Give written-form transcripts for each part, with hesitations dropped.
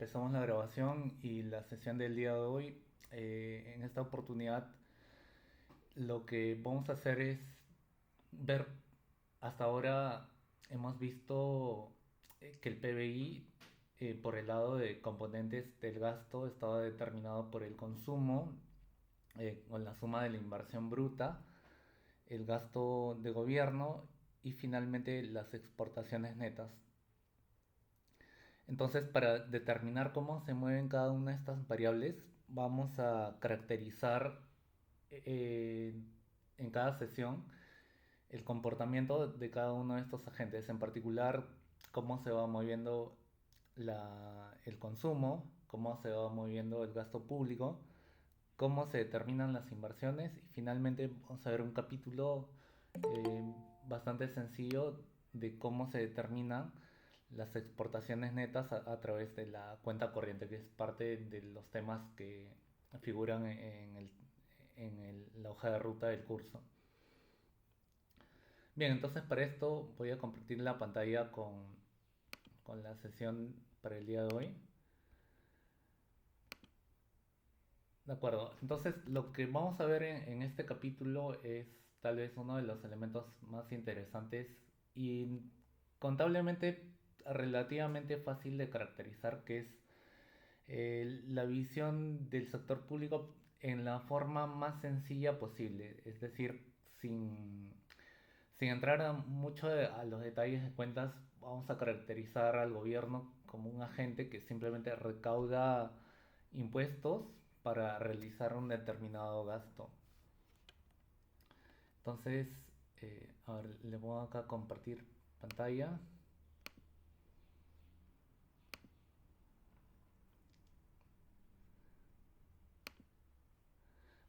empezamos la grabación y la sesión del día de hoy. En esta oportunidad lo que vamos a hacer es ver, hasta ahora hemos visto que el PBI por el lado de componentes del gasto estaba determinado por el consumo, con la suma de la inversión bruta, el gasto de gobierno y finalmente las exportaciones netas. Entonces, para determinar cómo se mueven cada una de estas variables, vamos a caracterizar eh, en cada sesión el comportamiento de cada uno de estos agentes, en particular cómo se va moviendo el consumo, cómo se va moviendo el gasto público, cómo se determinan las inversiones y finalmente vamos a ver un capítulo bastante sencillo de cómo se determinan las exportaciones netas a través de la cuenta corriente, que es parte de los temas que figuran la hoja de ruta del curso. Bien, entonces para esto voy a compartir la pantalla con la sesión para el día de hoy. De acuerdo, entonces lo que vamos a ver en este capítulo es tal vez uno de los elementos más interesantes y contablemente relativamente fácil de caracterizar, que es la visión del sector público en la forma más sencilla posible, es decir, sin entrar mucho a los detalles de cuentas. Vamos a caracterizar al gobierno como un agente que simplemente recauda impuestos para realizar un determinado gasto. Entonces, a ver, le voy acá a compartir pantalla.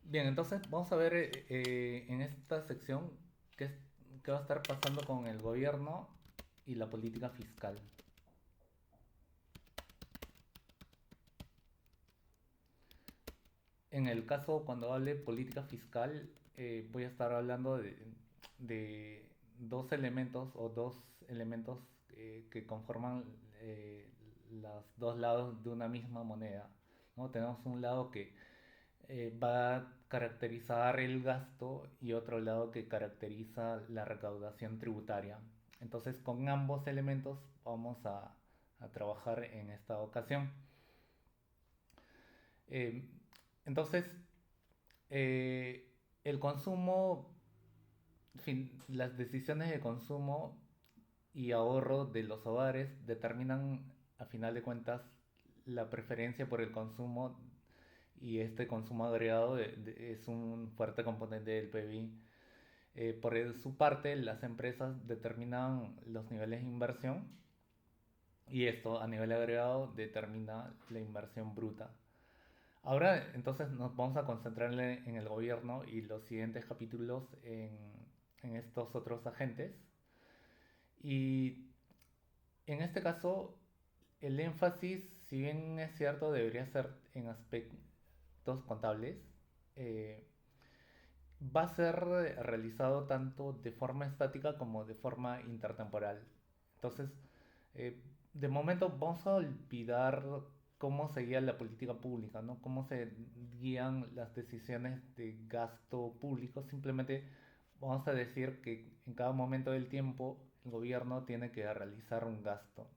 Bien, entonces vamos a ver en esta sección qué va a estar pasando con el gobierno y la política fiscal. En el caso, cuando hable política fiscal, voy a estar hablando de dos elementos o dos elementos que conforman los dos lados de una misma moneda, ¿no? Tenemos un lado que va a caracterizar el gasto y otro lado que caracteriza la recaudación tributaria. Entonces, con ambos elementos vamos a trabajar en esta ocasión. Eh, entonces, el consumo, en fin, las decisiones de consumo y ahorro de los hogares determinan, a final de cuentas, la preferencia por el consumo, y este consumo agregado es un fuerte componente del PBI. Su parte, las empresas determinan los niveles de inversión y esto a nivel agregado determina la inversión bruta. Ahora entonces nos vamos a concentrar en el gobierno y los siguientes capítulos en estos otros agentes. Y en este caso el énfasis, si bien es cierto, debería ser en aspectos contables, eh, va a ser realizado tanto de forma estática como de forma intertemporal. Entonces, de momento vamos a olvidar cómo se guía la política pública, ¿no? Cómo se guían las decisiones de gasto público. Simplemente vamos a decir que en cada momento del tiempo el gobierno tiene que realizar un gasto.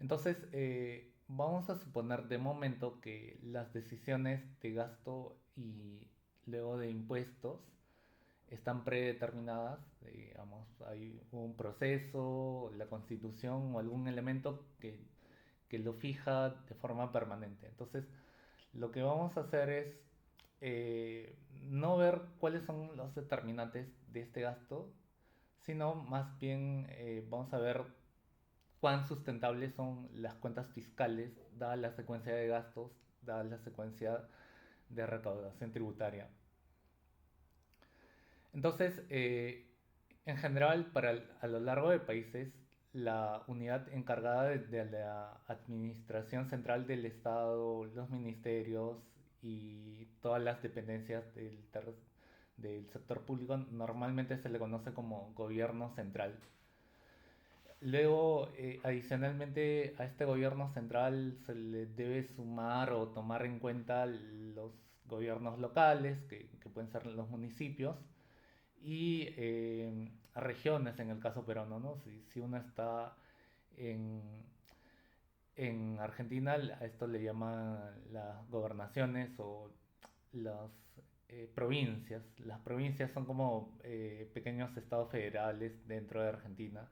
Entonces, vamos a suponer de momento que las decisiones de gasto y luego de impuestos están predeterminadas, digamos, hay un proceso, la constitución o algún elemento que lo fija de forma permanente. Entonces, lo que vamos a hacer es no ver cuáles son los determinantes de este gasto, sino más bien vamos a ver cuán sustentables son las cuentas fiscales, dada la secuencia de gastos, dada la secuencia de recaudación tributaria. Entonces, en general, a lo largo de países, la unidad encargada de la administración central del Estado, los ministerios y todas las dependencias del sector público normalmente se le conoce como gobierno central. Luego, adicionalmente a este gobierno central se le debe sumar o tomar en cuenta los gobiernos locales, que pueden ser los municipios, y regiones en el caso peruano, ¿no? Si uno está en, en Argentina, a esto le llaman las gobernaciones o las provincias. Las provincias son como pequeños estados federales dentro de Argentina.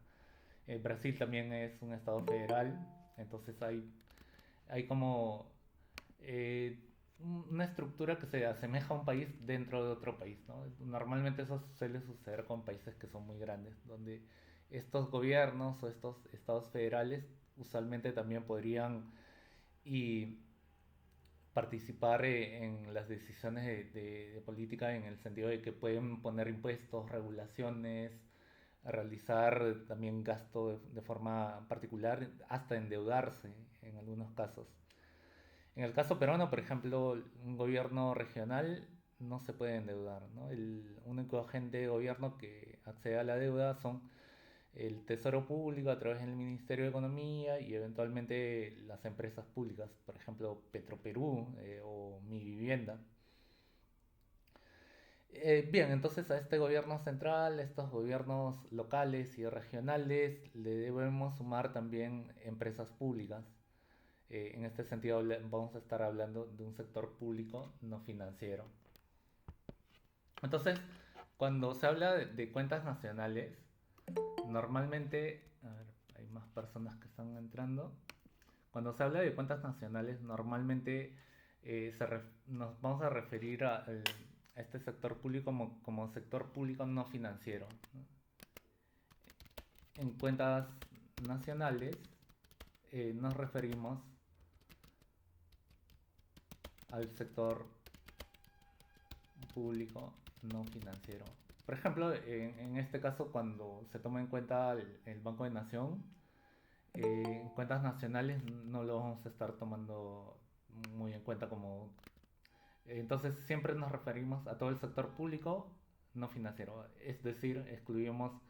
Brasil también es un estado federal, entonces hay como eh, una estructura que se asemeja a un país dentro de otro país, ¿no? Normalmente eso suele suceder con países que son muy grandes, donde estos gobiernos o estos estados federales usualmente también podrían y participar en las decisiones de política en el sentido de que pueden poner impuestos, regulaciones, realizar también gasto de forma particular, hasta endeudarse en algunos casos. En el caso peruano, por ejemplo, un gobierno regional no se puede endeudar, ¿no? El único agente de gobierno que accede a la deuda son el Tesoro Público a través del Ministerio de Economía y eventualmente las empresas públicas, por ejemplo Petroperú o Mi Vivienda. Bien, entonces a este gobierno central, a estos gobiernos locales y regionales, le debemos sumar también empresas públicas. En este sentido vamos a estar hablando de un sector público no financiero. Entonces, cuando se habla de cuentas nacionales, normalmente, a ver, hay más personas que están entrando. Cuando se habla de cuentas nacionales, normalmente nos vamos a referir a este sector público como sector público no financiero, ¿no? En cuentas nacionales nos referimos al sector público no financiero. Por ejemplo, en este caso, cuando se toma en cuenta el Banco de Nación, en cuentas nacionales no lo vamos a estar tomando muy en cuenta como... Entonces siempre nos referimos a todo el sector público no financiero, es decir, excluimos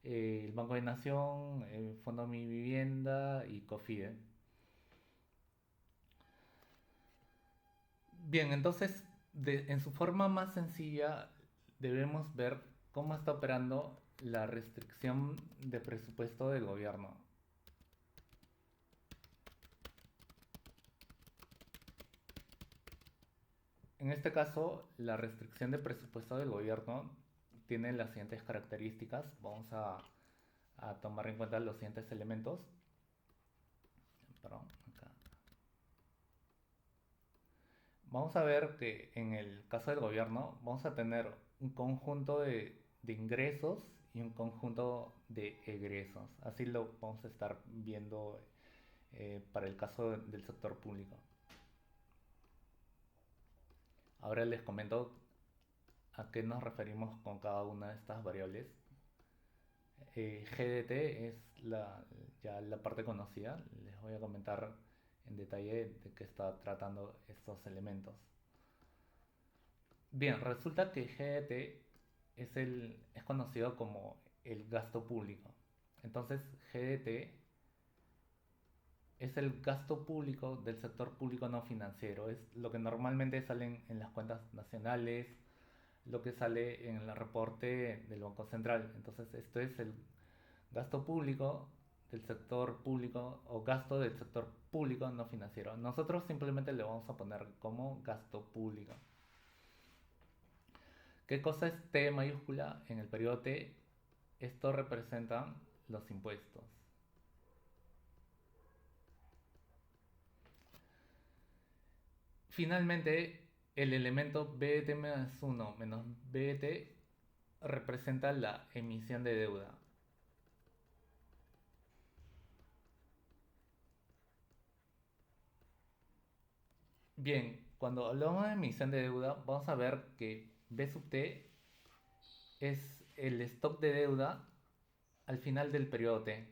el Banco de Nación, el Fondo Mi Vivienda y COFIDE. Bien, entonces en su forma más sencilla debemos ver cómo está operando la restricción de presupuesto del gobierno. En este caso, la restricción de presupuesto del gobierno tiene las siguientes características. Vamos a tomar en cuenta los siguientes elementos. Perdón, acá. Vamos a ver que en el caso del gobierno vamos a tener un conjunto de ingresos y un conjunto de egresos. Así lo vamos a estar viendo para el caso del sector público. Ahora les comento a qué nos referimos con cada una de estas variables. GDT es ya la parte conocida. Les voy a comentar en detalle de qué está tratando estos elementos. Bien, resulta que GDT es conocido como el gasto público. Entonces, GDT es el gasto público del sector público no financiero. Es lo que normalmente sale en las cuentas nacionales, lo que sale en el reporte del Banco Central. Entonces, esto es el gasto público del sector público o gasto del sector público no financiero. Nosotros simplemente le vamos a poner como gasto público. ¿Qué cosa es T mayúscula en el periodo T? Esto representa los impuestos. Finalmente, el elemento BET más 1 menos BET representa la emisión de deuda. Bien, cuando hablamos de emisión de deuda, vamos a ver que B sub T es el stock de deuda al final del periodo T.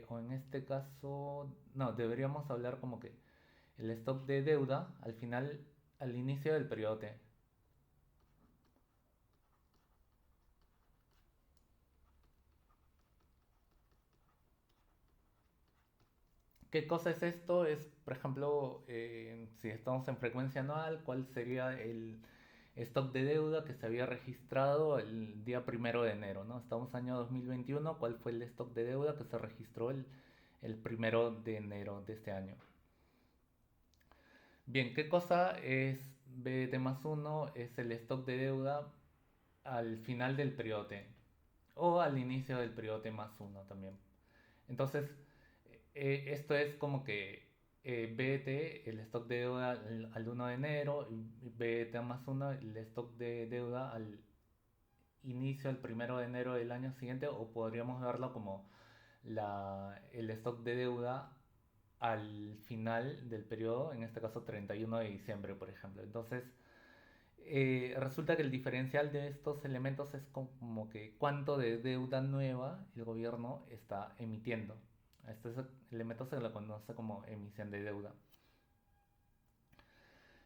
O en este caso, no, deberíamos hablar como que el stock de deuda al final, al inicio del periodo T. ¿Qué cosa es esto? Es, por ejemplo, si estamos en frecuencia anual, ¿cuál sería el stock de deuda que se había registrado el día 1 de enero, ¿no? Estamos año 2021, ¿cuál fue el stock de deuda que se registró el 1 de enero de este año? Bien, ¿qué cosa es BT más uno? Es el stock de deuda al final del periodo T o al inicio del periodo T más uno también. Entonces, esto es como que BT, el stock de deuda al 1 de enero, y BT más uno, el stock de deuda al inicio, el 1 de enero del año siguiente, o podríamos verlo como el stock de deuda al final del periodo, en este caso 31 de diciembre, por ejemplo. Entonces, resulta que el diferencial de estos elementos es como que cuánto de deuda nueva el gobierno está emitiendo. A este elemento se lo conoce como emisión de deuda.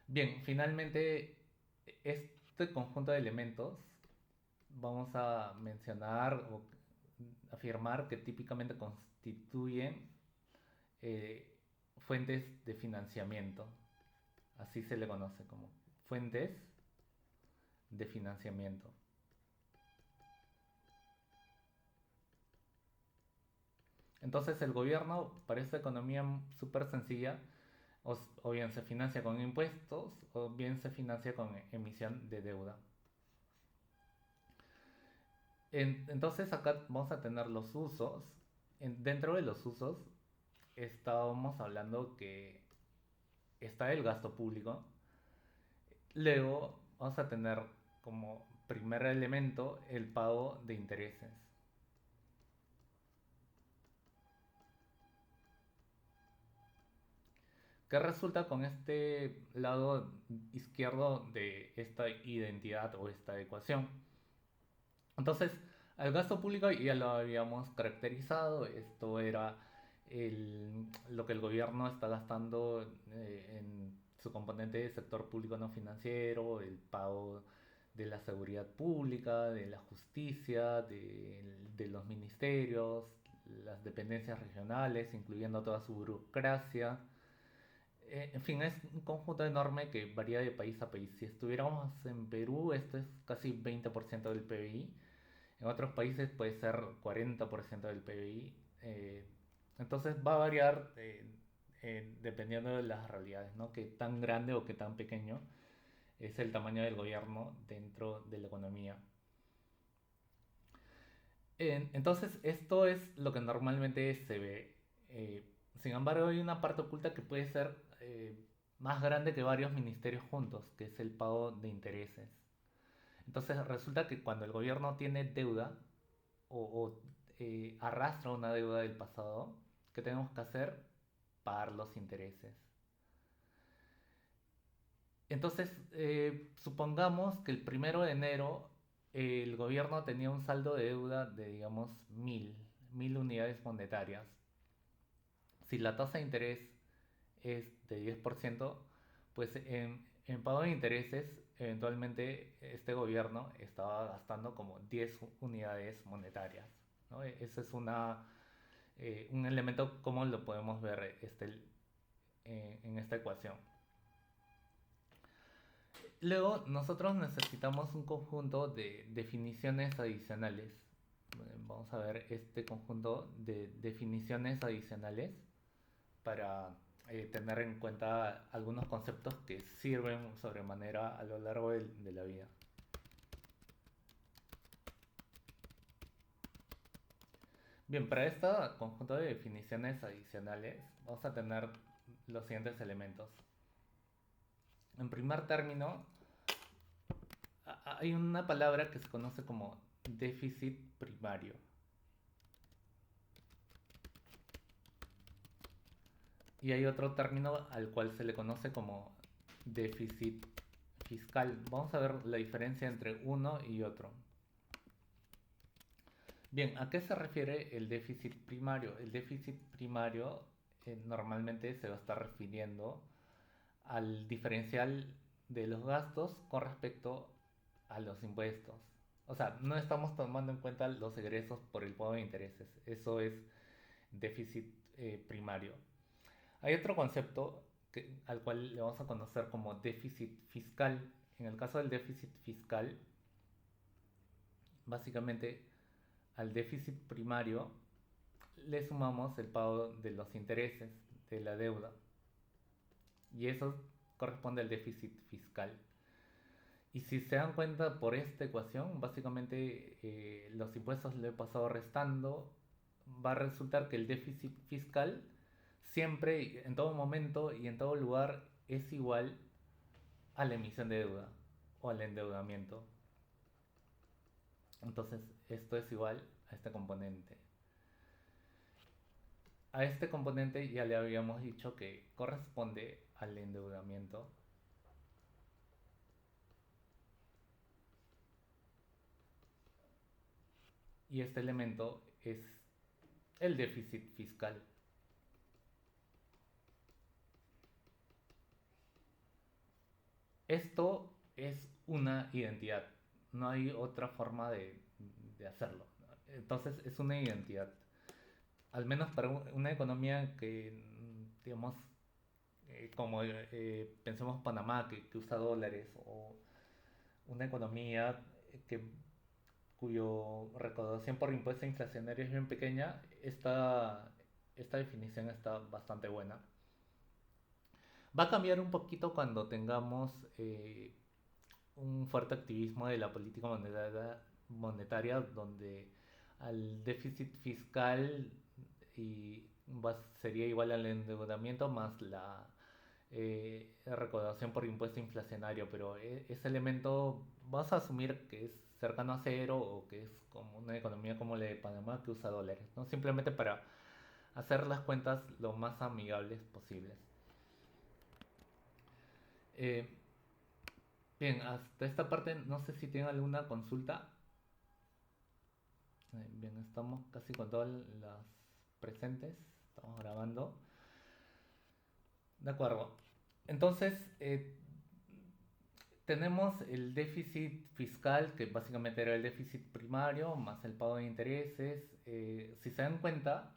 Bien, finalmente, este conjunto de elementos vamos a mencionar o afirmar que típicamente constituyen eh, fuentes de financiamiento. Así se le conoce como fuentes de financiamiento. Entonces el gobierno, para esta economía súper sencilla, o bien se financia con impuestos o bien se financia con emisión de deuda. Entonces acá vamos a tener los usos. Dentro de los usos estábamos hablando que está el gasto público. Luego vamos a tener como primer elemento el pago de intereses. ¿Qué resulta con este lado izquierdo de esta identidad o esta ecuación? Entonces, al gasto público ya lo habíamos caracterizado. Esto era lo que el gobierno está gastando en su componente de sector público no financiero, el pago de la seguridad pública, de la justicia, de los ministerios, las dependencias regionales, incluyendo toda su burocracia. En fin, es un conjunto enorme que varía de país a país. Si estuviéramos en Perú, esto es casi 20% del PBI. En otros países puede ser 40% del PBI. Entonces va a variar dependiendo de las realidades, ¿no? Qué tan grande o qué tan pequeño es el tamaño del gobierno dentro de la economía. Entonces, esto es lo que normalmente se ve. Eh, Sin embargo, hay una parte oculta que puede ser más grande que varios ministerios juntos, que es el pago de intereses. Entonces, resulta que cuando el gobierno tiene deuda o arrastra una deuda del pasado, ¿qué tenemos que hacer? Pagar los intereses. Entonces, supongamos que el 1 de enero el gobierno tenía un saldo de deuda de, digamos, mil unidades monetarias. Si la tasa de interés es de 10%, pues en pago de intereses, eventualmente este gobierno estaba gastando como 10 unidades monetarias, ¿no? Ese es un elemento como lo podemos ver en esta ecuación. Luego nosotros necesitamos un conjunto de definiciones adicionales. Vamos a ver este conjunto de definiciones adicionales para tener en cuenta algunos conceptos que sirven sobremanera a lo largo de la vida. Bien, para este conjunto de definiciones adicionales vamos a tener los siguientes elementos. En primer término, hay una palabra que se conoce como déficit primario. Y hay otro término al cual se le conoce como déficit fiscal. Vamos a ver la diferencia entre uno y otro. Bien, ¿a qué se refiere el déficit primario? El déficit primario normalmente se va a estar refiriendo al diferencial de los gastos con respecto a los impuestos. O sea, no estamos tomando en cuenta los egresos por el pago de intereses. Eso es déficit primario. Hay otro concepto al cual le vamos a conocer como déficit fiscal. En el caso del déficit fiscal, básicamente al déficit primario le sumamos el pago de los intereses de la deuda y eso corresponde al déficit fiscal. Y si se dan cuenta por esta ecuación, básicamente los impuestos le he pasado restando, va a resultar que el déficit fiscal siempre, en todo momento y en todo lugar es igual a la emisión de deuda o al endeudamiento. Entonces esto es igual a este componente. A este componente ya le habíamos dicho que corresponde al endeudamiento. Y este elemento es el déficit fiscal. Esto es una identidad, no hay otra forma de hacerlo. Entonces es una identidad. Al menos para una economía que, digamos, como pensemos Panamá, que usa dólares, o una economía que, cuyo recaudación por impuesto inflacionario es bien pequeña, esta definición está bastante buena. Va a cambiar un poquito cuando tengamos un fuerte activismo de la política monetaria donde al déficit fiscal y sería igual al endeudamiento más la recaudación por impuesto inflacionario, pero ese elemento vas a asumir que es cercano a cero o que es como una economía como la de Panamá que usa dólares, ¿no? Simplemente para hacer las cuentas lo más amigables posibles. Eh, Bien, hasta esta parte no sé si tienen alguna consulta. Bien, estamos casi con todas las presentes. Estamos grabando. De acuerdo. Entonces, tenemos el déficit fiscal, que básicamente era el déficit primario, más el pago de intereses. Si se dan cuenta,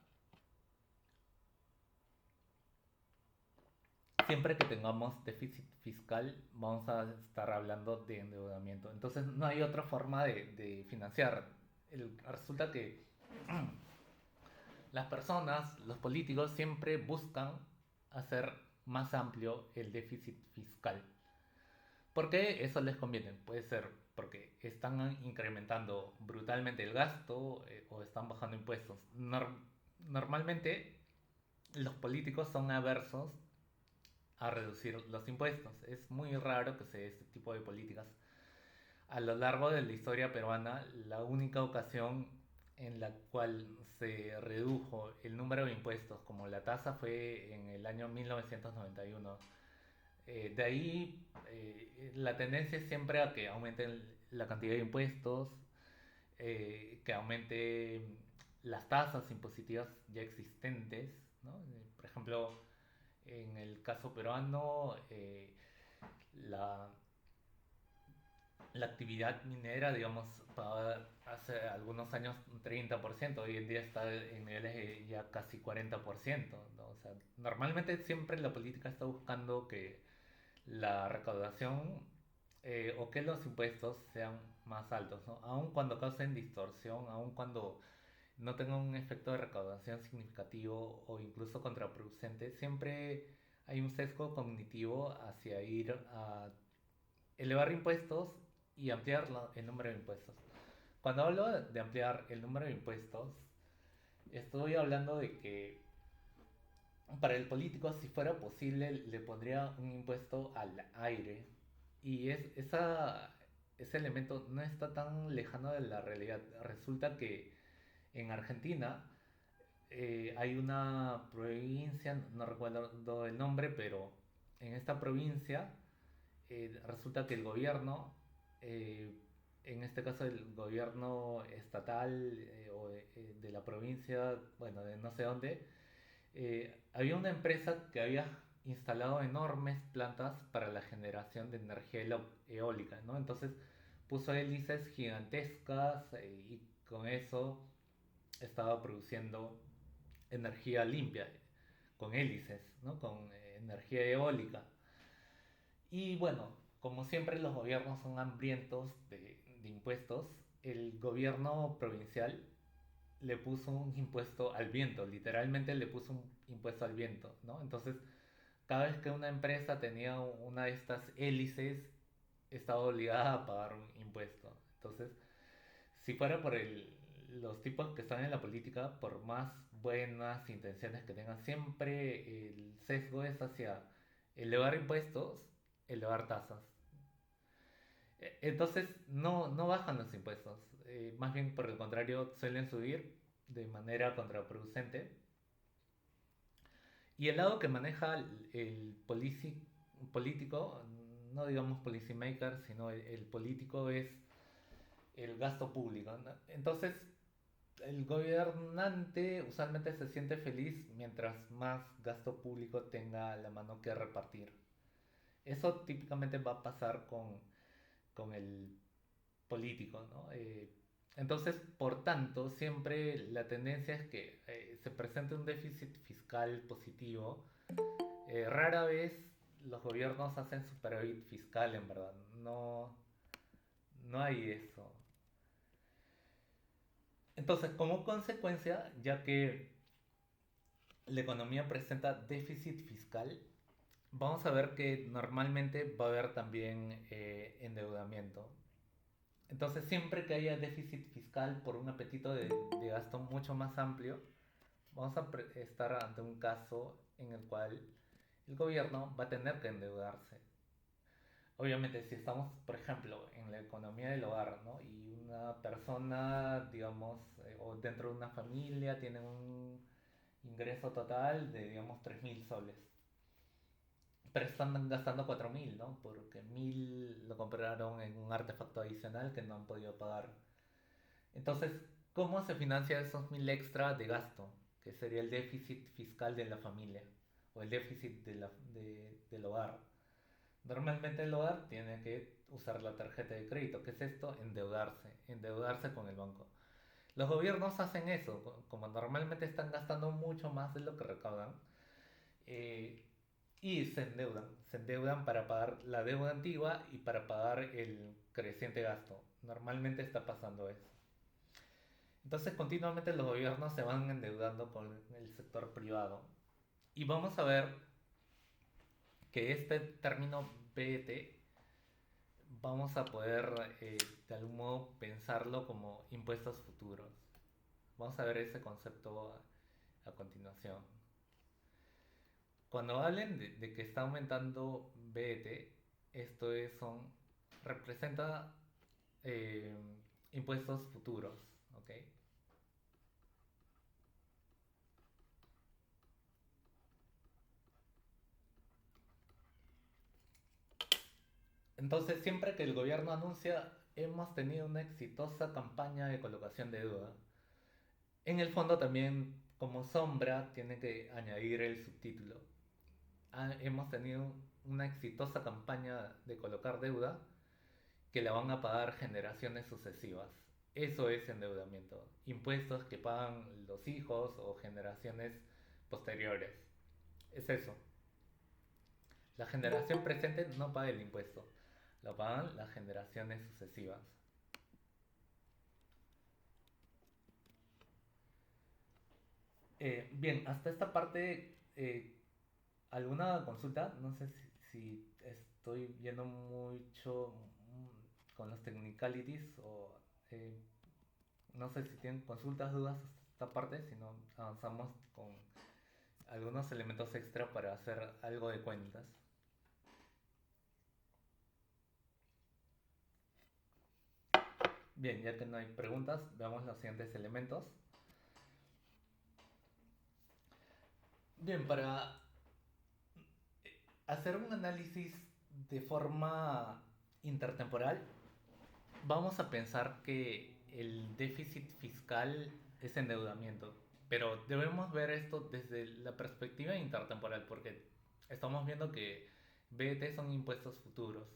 siempre que tengamos déficit fiscal, vamos a estar hablando de endeudamiento. Entonces, no hay otra forma de financiar. Resulta que las personas, los políticos, siempre buscan hacer más amplio el déficit fiscal. ¿Por qué eso les conviene? Puede ser porque están incrementando brutalmente el gasto o están bajando impuestos. Normalmente los políticos son aversos a reducir los impuestos. Es muy raro que se dé este tipo de políticas. A lo largo de la historia peruana, la única ocasión en la cual se redujo el número de impuestos como la tasa fue en el año 1991. De ahí la tendencia es siempre a que aumenten la cantidad de impuestos, que aumente las tasas impositivas ya existentes, ¿no? Por ejemplo, en el caso peruano, la, la actividad minera, digamos, hace algunos años un 30%, hoy en día está en niveles de ya casi 40%, ¿no? O sea, normalmente siempre la política está buscando que la recaudación o que los impuestos sean más altos, ¿no? Aun cuando causen distorsión, aun cuando no tengan un efecto de recaudación significativo o incluso contraproducente, siempre hay un sesgo cognitivo hacia ir a elevar impuestos y ampliar el número de impuestos. Cuando hablo de ampliar el número de impuestos, estoy hablando de que para el político, si fuera posible, le pondría un impuesto al aire. Y ese elemento no está tan lejano de la realidad. Resulta que en Argentina hay una provincia, no recuerdo el nombre, pero en esta provincia resulta que el gobierno, eh, en este caso el gobierno estatal o de la provincia, bueno, de no sé dónde, había una empresa que había instalado enormes plantas para la generación de energía eólica, ¿no? Entonces puso hélices gigantescas y con eso estaba produciendo energía limpia. con hélices, ¿no? Con energía eólica. Y bueno, como siempre los gobiernos son hambrientos de impuestos, el gobierno provincial le puso un impuesto al viento, literalmente le puso un impuesto al viento, ¿no? Entonces, cada vez que una empresa tenía una de estas hélices, estaba obligada a pagar un impuesto. Entonces, si fuera por los tipos que están en la política, por más buenas intenciones que tengan, siempre el sesgo es hacia elevar impuestos, elevar tasas. Entonces no bajan los impuestos, más bien por el contrario suelen subir de manera contraproducente. Y el lado que maneja político, no digamos policymaker, sino el político es el gasto público, ¿no? Entonces el gobernante usualmente se siente feliz mientras más gasto público tenga a la mano que repartir. Eso típicamente va a pasar con el político, ¿no? Entonces, por tanto, siempre la tendencia es que se presente un déficit fiscal positivo. Rara vez los gobiernos hacen superávit fiscal, en verdad. No hay eso. Entonces, como consecuencia, ya que la economía presenta déficit fiscal, vamos a ver que normalmente va a haber también endeudamiento. Entonces, siempre que haya déficit fiscal por un apetito de gasto mucho más amplio, vamos a estar ante un caso en el cual el gobierno va a tener que endeudarse. Obviamente, si estamos, por ejemplo, en la economía del hogar, ¿no? Y una persona, digamos, o dentro de una familia tiene un ingreso total de, digamos, 3.000 soles. Pero están gastando 4.000, ¿no? Porque 1.000 lo compraron en un artefacto adicional que no han podido pagar. Entonces, ¿cómo se financia esos 1.000 extra de gasto? Que sería el déficit fiscal de la familia o el déficit del hogar. Normalmente el hogar tiene que usar la tarjeta de crédito. ¿Qué es esto? Endeudarse con el banco. Los gobiernos hacen eso, como normalmente están gastando mucho más de lo que recaudan, eh, y se endeudan para pagar la deuda antigua y para pagar el creciente gasto. Normalmente está pasando eso. Entonces continuamente los gobiernos se van endeudando con el sector privado. Y vamos a ver que este término BET vamos a poder de algún modo pensarlo como impuestos futuros. Vamos a ver ese concepto a continuación. Cuando hablen de que está aumentando BET, esto representa eh, impuestos futuros, ¿ok? Entonces, siempre que el gobierno anuncia, hemos tenido una exitosa campaña de colocación de deuda. En el fondo también, como sombra, tiene que añadir el subtítulo. Hemos tenido una exitosa campaña de colocar deuda que la van a pagar generaciones sucesivas. Eso es endeudamiento. Impuestos que pagan los hijos o generaciones posteriores. Es eso. La generación presente no paga el impuesto. Lo pagan las generaciones sucesivas. Bien, hasta esta parte, ¿alguna consulta? No sé si estoy viendo mucho con los technicalities o eh, no sé si tienen consultas, dudas hasta esta parte, si no avanzamos con algunos elementos extra para hacer algo de cuentas. Bien, ya que no hay preguntas, veamos los siguientes elementos. Bien, para hacer un análisis de forma intertemporal, vamos a pensar que el déficit fiscal es endeudamiento, pero debemos ver esto desde la perspectiva intertemporal, porque estamos viendo que BET son impuestos futuros,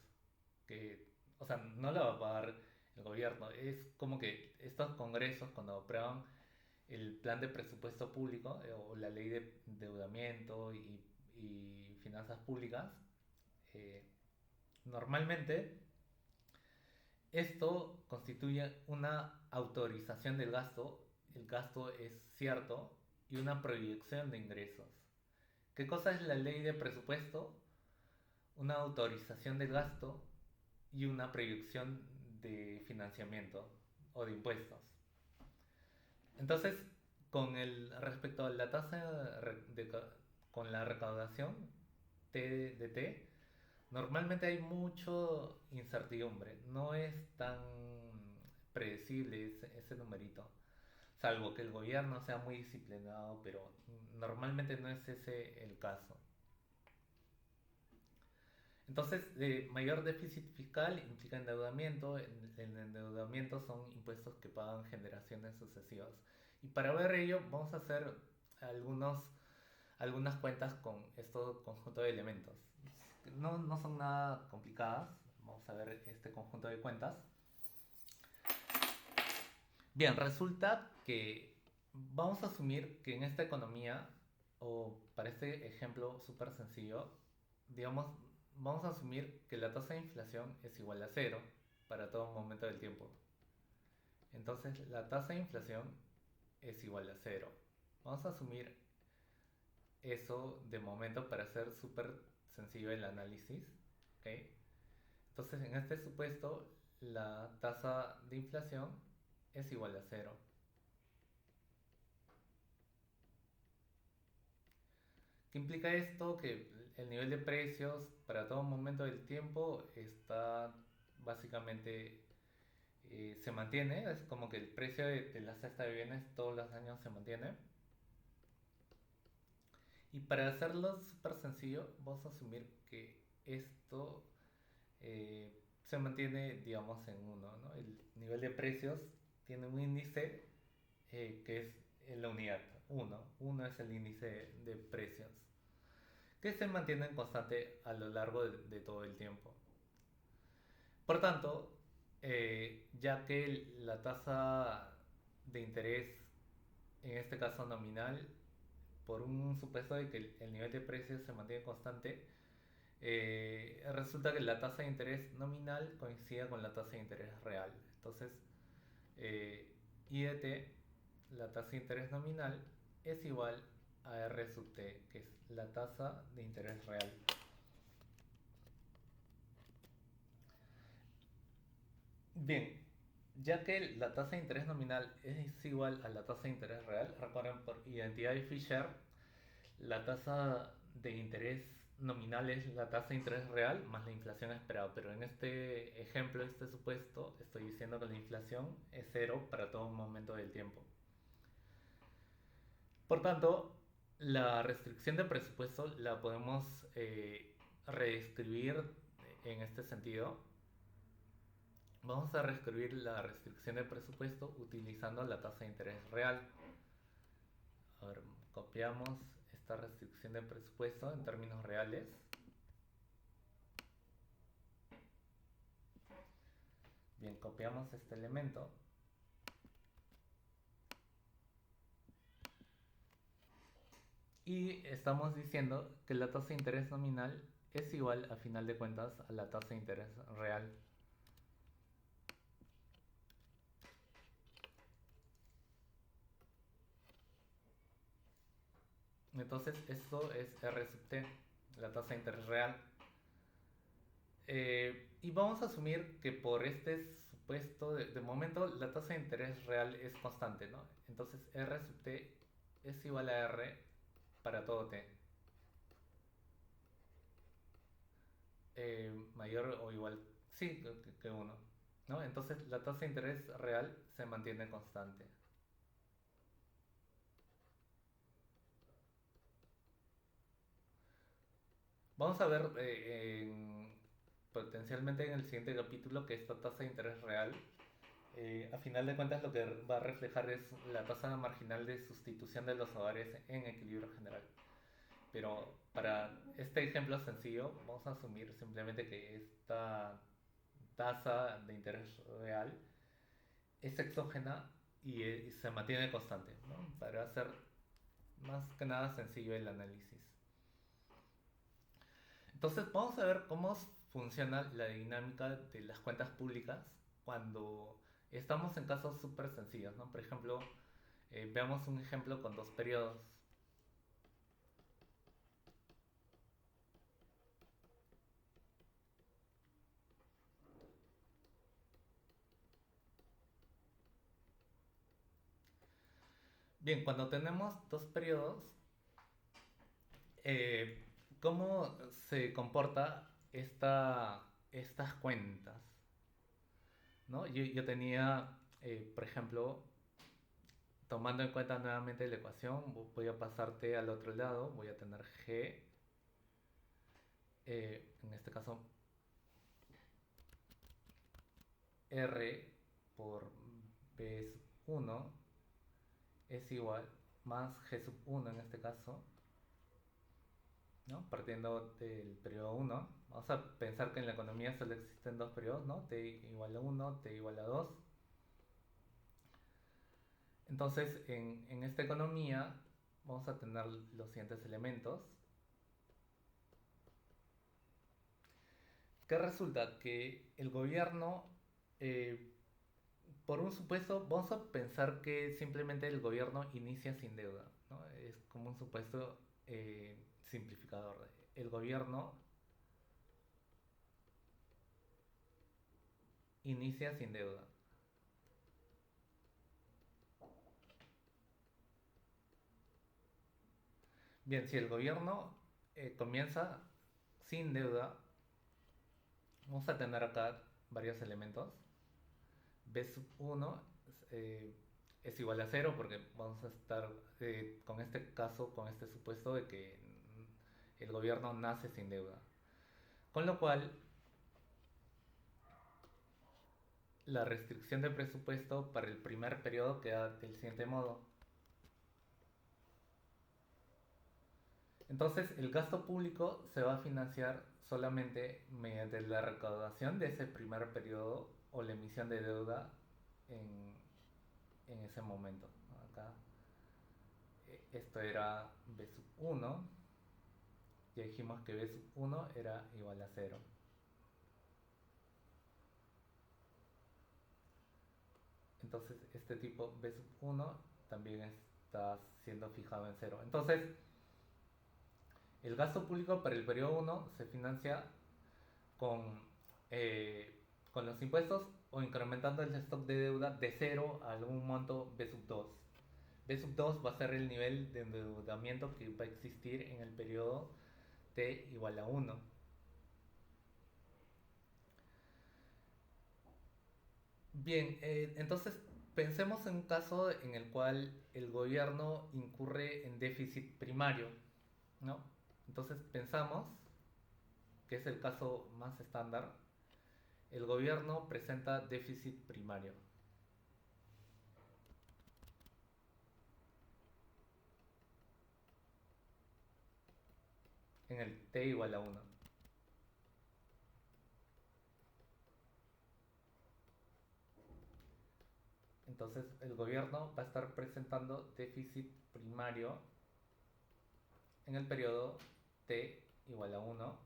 que, o sea, no lo va a pagar el gobierno. Es como que estos congresos, cuando aprueban el plan de presupuesto público o la ley de endeudamiento y finanzas públicas, eh, normalmente esto constituye una autorización del gasto, el gasto es cierto, y una proyección de ingresos. ¿Qué cosa es la ley de presupuesto? Una autorización del gasto y una proyección de financiamiento o de impuestos. Entonces, respecto a la tasa con la recaudación TDT, normalmente hay mucho incertidumbre, no es tan predecible ese numerito, salvo que el gobierno sea muy disciplinado, pero normalmente no es ese el caso. Entonces, mayor déficit fiscal implica endeudamiento. El endeudamiento son impuestos que pagan generaciones sucesivas. Y para ver ello, vamos a hacer algunos, algunas cuentas con este conjunto de elementos. No son nada complicadas. Vamos a ver este conjunto de cuentas. Bien, resulta que vamos a asumir que en esta economía, o para este ejemplo súper sencillo, digamos, vamos a asumir que la tasa de inflación es igual a cero para todo momento del tiempo. Entonces, la tasa de inflación es igual a cero. Vamos a asumir eso de momento para hacer súper sencillo el análisis. ¿Ok? Entonces, en este supuesto, la tasa de inflación es igual a cero. ¿Qué implica esto? Que el nivel de precios para todo momento del tiempo está básicamente se mantiene, es como que el precio de la cesta de bienes todos los años se mantiene. Y para hacerlo súper sencillo, vamos a asumir que esto se mantiene, digamos, en uno, ¿no? El nivel de precios tiene un índice que es en la unidad, uno. Uno es el índice de precios, que se mantienen constante a lo largo de todo el tiempo. Por tanto, ya que la tasa de interés, en este caso nominal, por un supuesto de que el nivel de precios se mantiene constante, resulta que la tasa de interés nominal coincide con la tasa de interés real. Entonces, I de t, la tasa de interés nominal, es igual a R sub t, que es la tasa de interés real. Bien, ya que la tasa de interés nominal es igual a la tasa de interés real, recuerden por identidad de Fisher, la tasa de interés nominal es la tasa de interés real más la inflación esperada, pero en este ejemplo, este supuesto, estoy diciendo que la inflación es cero para todo momento del tiempo. Por tanto, la restricción de presupuesto la podemos reescribir en este sentido. Vamos a reescribir la restricción de presupuesto utilizando la tasa de interés real. A ver, copiamos esta restricción de presupuesto en términos reales. Bien, copiamos este elemento. Y estamos diciendo que la tasa de interés nominal es igual, a final de cuentas, a la tasa de interés real. Entonces, esto es R sub t, la tasa de interés real. Y vamos a asumir que por este supuesto, de momento, la tasa de interés real es constante, ¿no? Entonces, R sub t es igual a R para todo t. Mayor o igual, sí, que 1. ¿No? Entonces, la tasa de interés real se mantiene constante. Vamos a ver potencialmente en el siguiente capítulo que esta tasa de interés real, a final de cuentas, lo que va a reflejar es la tasa marginal de sustitución de los hogares en equilibrio general. Pero para este ejemplo sencillo, vamos a asumir simplemente que esta tasa de interés real es exógena y se mantiene constante, ¿no? Para hacer más que nada sencillo el análisis. Entonces vamos a ver cómo funciona la dinámica de las cuentas públicas cuando estamos en casos súper sencillos, ¿no? Por ejemplo, veamos un ejemplo con dos periodos. Bien, cuando tenemos dos periodos, eh, ¿cómo se comporta estas cuentas? ¿No? Yo tenía, por ejemplo, tomando en cuenta nuevamente la ecuación, voy a pasarte al otro lado, voy a tener G, en este caso R por B sub 1 es igual más G sub 1 en este caso, ¿no? Partiendo del periodo 1. Vamos a pensar que en la economía solo existen dos periodos, ¿no? T igual a 1, T igual a 2. Entonces, en esta economía vamos a tener los siguientes elementos. Que resulta que el gobierno, eh, por un supuesto, vamos a pensar que simplemente el gobierno inicia sin deuda, ¿no? Es como un supuesto simplificador. El gobierno inicia sin deuda. Bien, si el gobierno comienza sin deuda, vamos a tener acá varios elementos. B sub 1 eh, es igual a cero porque vamos a estar con este caso, con este supuesto de que el gobierno nace sin deuda. Con lo cual, la restricción de presupuesto para el primer periodo queda del siguiente modo. Entonces, el gasto público se va a financiar solamente mediante la recaudación de ese primer periodo o la emisión de deuda en, en ese momento, ¿no? Acá esto era B sub 1, ya dijimos que B sub 1 era igual a cero. Entonces este tipo B sub 1 también está siendo fijado en cero. Entonces el gasto público para el periodo 1 se financia con, eh, con los impuestos o incrementando el stock de deuda de cero a algún monto B sub 2. B sub 2 va a ser el nivel de endeudamiento que va a existir en el periodo T igual a 1. Bien, entonces pensemos en un caso en el cual el gobierno incurre en déficit primario, ¿no? Entonces pensamos, que es el caso más estándar, el gobierno presenta déficit primario en el T igual a 1. Entonces el gobierno va a estar presentando déficit primario en el periodo T igual a 1.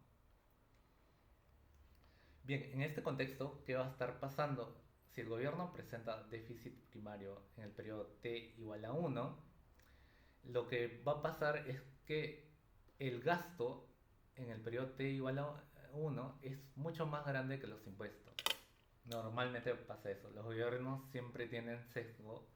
Bien, en este contexto, ¿qué va a estar pasando? Si el gobierno presenta déficit primario en el periodo T igual a 1, lo que va a pasar es que el gasto en el periodo T igual a 1 es mucho más grande que los impuestos. Normalmente pasa eso. Los gobiernos siempre tienen sesgo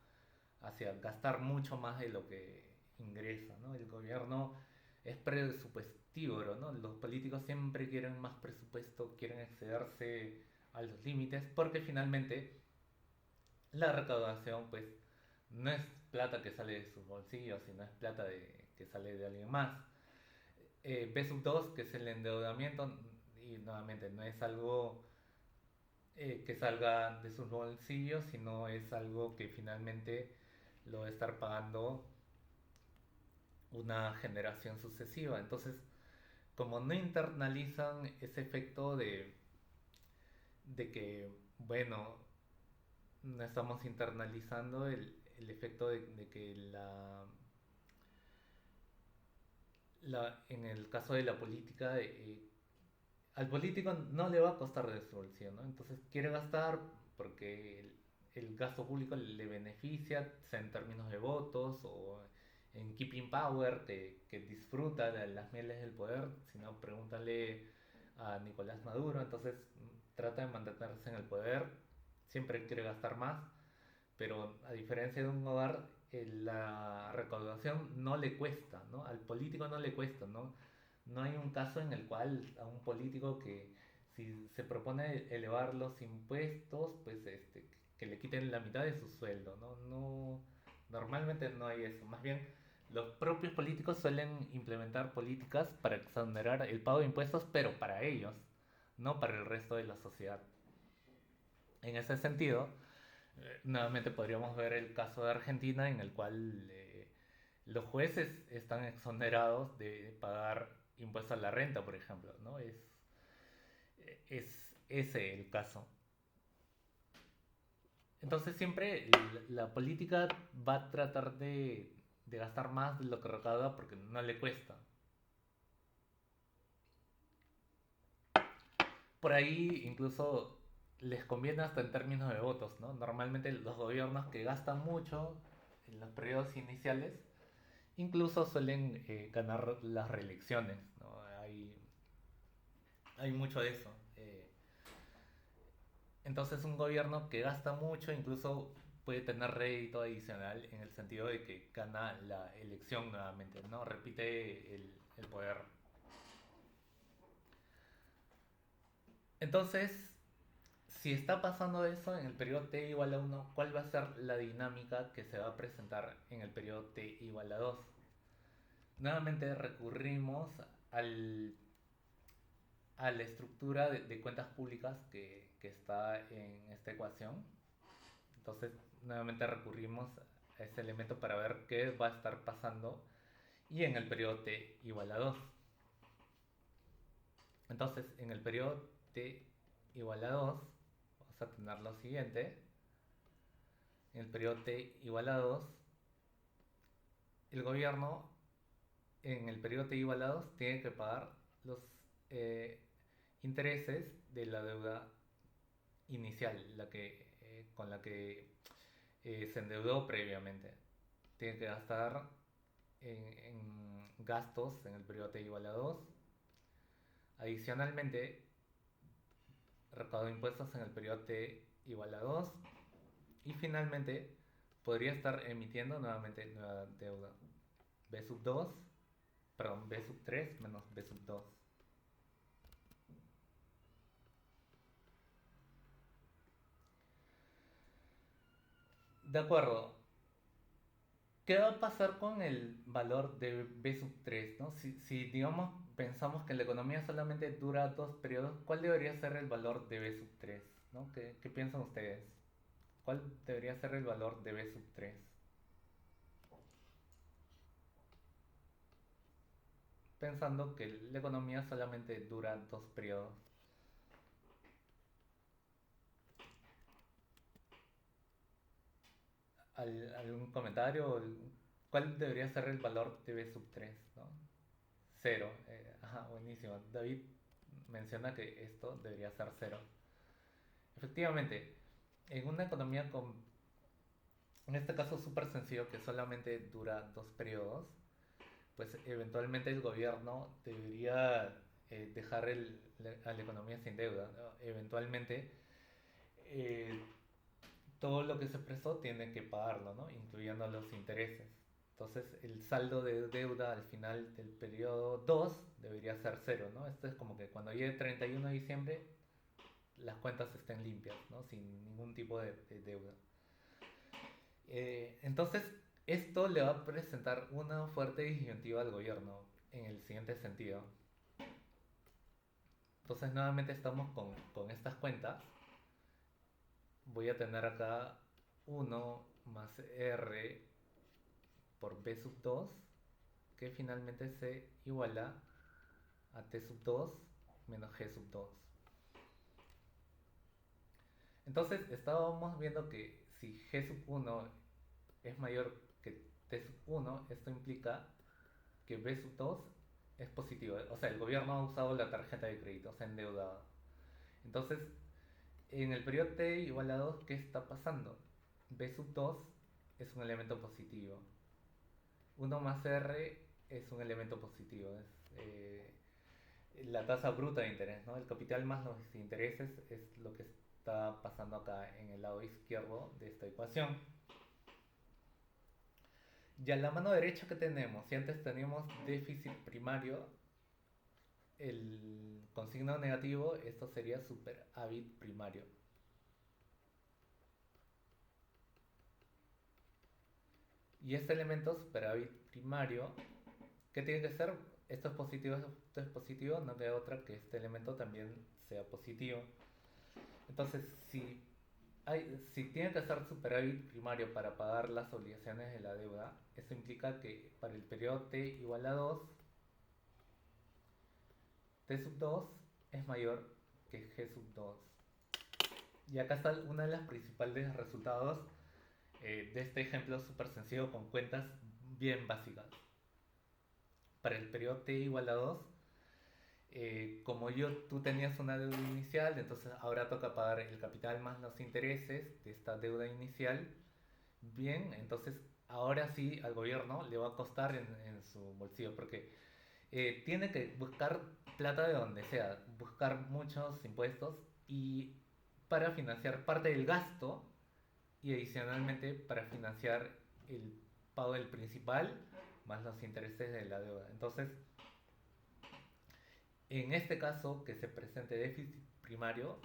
hacia gastar mucho más de lo que ingresa, ¿no? El gobierno es presupuestívoro, ¿no? Los políticos siempre quieren más presupuesto, quieren excederse a los límites, porque finalmente la recaudación, pues, no es plata que sale de sus bolsillos, sino es plata que sale de alguien más. B sub 2, que es el endeudamiento, y nuevamente no es algo que salga de sus bolsillos, sino es algo que finalmente lo va a estar pagando una generación sucesiva. Entonces, como no internalizan ese efecto de que, bueno, no estamos internalizando el efecto de que en el caso de la política, al político no le va a costar de su bolsillo, ¿no? Entonces quiere gastar porque el gasto público le beneficia, sea en términos de votos o en keeping power, que disfruta de las mieles del poder. Si no, pregúntale a Nicolás Maduro. Entonces trata de mantenerse en el poder, siempre quiere gastar más, pero a diferencia de un hogar, la recaudación no le cuesta, ¿no? Al político no le cuesta, ¿no? No hay un caso en el cual a un político que si se propone elevar los impuestos, pues que le quiten la mitad de su sueldo, ¿no? No, normalmente no hay eso. Más bien, los propios políticos suelen implementar políticas para exonerar el pago de impuestos, pero para ellos, no para el resto de la sociedad. En ese sentido, nuevamente podríamos ver el caso de Argentina en el cual los jueces están exonerados de pagar impuestos a la renta, por ejemplo, ¿no? Es ese el caso. Entonces siempre la política va a tratar de gastar más de lo que recauda porque no le cuesta. Por ahí incluso les conviene hasta en términos de votos, ¿no? Normalmente los gobiernos que gastan mucho en los periodos iniciales incluso suelen ganar las reelecciones, ¿no? Hay mucho de eso. Entonces un gobierno que gasta mucho incluso puede tener rédito adicional en el sentido de que gana la elección nuevamente, ¿no? Repite el poder. Entonces, si está pasando eso en el periodo t igual a 1, ¿cuál va a ser la dinámica que se va a presentar en el periodo t igual a 2? Nuevamente recurrimos al a la estructura de cuentas públicas que está en esta ecuación. Entonces, nuevamente recurrimos a ese elemento para ver qué va a estar pasando y en el periodo t igual a 2. Entonces, en el periodo t igual a 2, vamos a tener lo siguiente. En el periodo t igual a 2, el gobierno en el periodo t igual a 2 tiene que pagar los eh, intereses de la deuda inicial, con la que se endeudó previamente. Tiene que gastar en gastos en el periodo T igual a 2. Adicionalmente, recaudó impuestos en el periodo T igual a 2. Y finalmente, podría estar emitiendo nuevamente nueva deuda. B sub 2, perdón, B sub 3 menos B sub 2. De acuerdo. ¿Qué va a pasar con el valor de B sub 3? ¿No? Si, digamos, pensamos que la economía solamente dura dos periodos, ¿cuál debería ser el valor de B sub 3? ¿No? ¿Qué piensan ustedes? ¿Cuál debería ser el valor de B sub 3? Pensando que la economía solamente dura dos periodos. ¿Algún comentario? ¿Cuál debería ser el valor de B sub 3? ¿No? Cero. Ajá, buenísimo. David menciona que esto debería ser cero. Efectivamente, en una economía en este caso súper sencillo, que solamente dura dos periodos, pues eventualmente el gobierno debería dejar a la economía sin deuda, ¿no? Eventualmente eh, todo lo que se prestó tiene que pagarlo, ¿no? Incluyendo los intereses. Entonces el saldo de deuda al final del periodo 2 debería ser cero, ¿no? Esto es como que cuando llegue 31 de diciembre las cuentas estén limpias, ¿no? Sin ningún tipo de deuda. Entonces, esto le va a presentar una fuerte disyuntiva al gobierno en el siguiente sentido. Entonces, nuevamente estamos con estas cuentas. Voy a tener acá 1 más R por B sub 2, que finalmente se iguala a T sub 2 menos G sub 2. Entonces estábamos viendo que si G sub uno es mayor que T sub uno, esto implica que B sub 2 es positivo. O sea, el gobierno ha usado la tarjeta de crédito, se ha endeudado. Entonces, en el periodo T igual a 2, ¿qué está pasando? B sub 2 es un elemento positivo. Uno más R es un elemento positivo. Es la tasa bruta de interés, ¿no? El capital más los intereses es lo que está pasando acá en el lado izquierdo de esta ecuación. Ya en la mano derecha que tenemos, si antes teníamos déficit primario, el con signo negativo, esto sería superávit primario. Y este elemento superávit primario, ¿qué tiene que ser? Esto es positivo, no queda otra que este elemento también sea positivo. Entonces, si tiene que ser superávit primario para pagar las obligaciones de la deuda, eso implica que para el periodo T igual a 2, T sub 2 es mayor que G sub 2. Y acá está uno de los principales resultados de este ejemplo súper sencillo con cuentas bien básicas. Para el periodo T igual a 2, como tú tenías una deuda inicial, entonces ahora toca pagar el capital más los intereses de esta deuda inicial. Bien, entonces ahora sí al gobierno le va a costar en su bolsillo porque tiene que buscar plata de donde sea, buscar muchos impuestos y para financiar parte del gasto y adicionalmente para financiar el pago del principal más los intereses de la deuda. Entonces, en este caso que se presente déficit primario,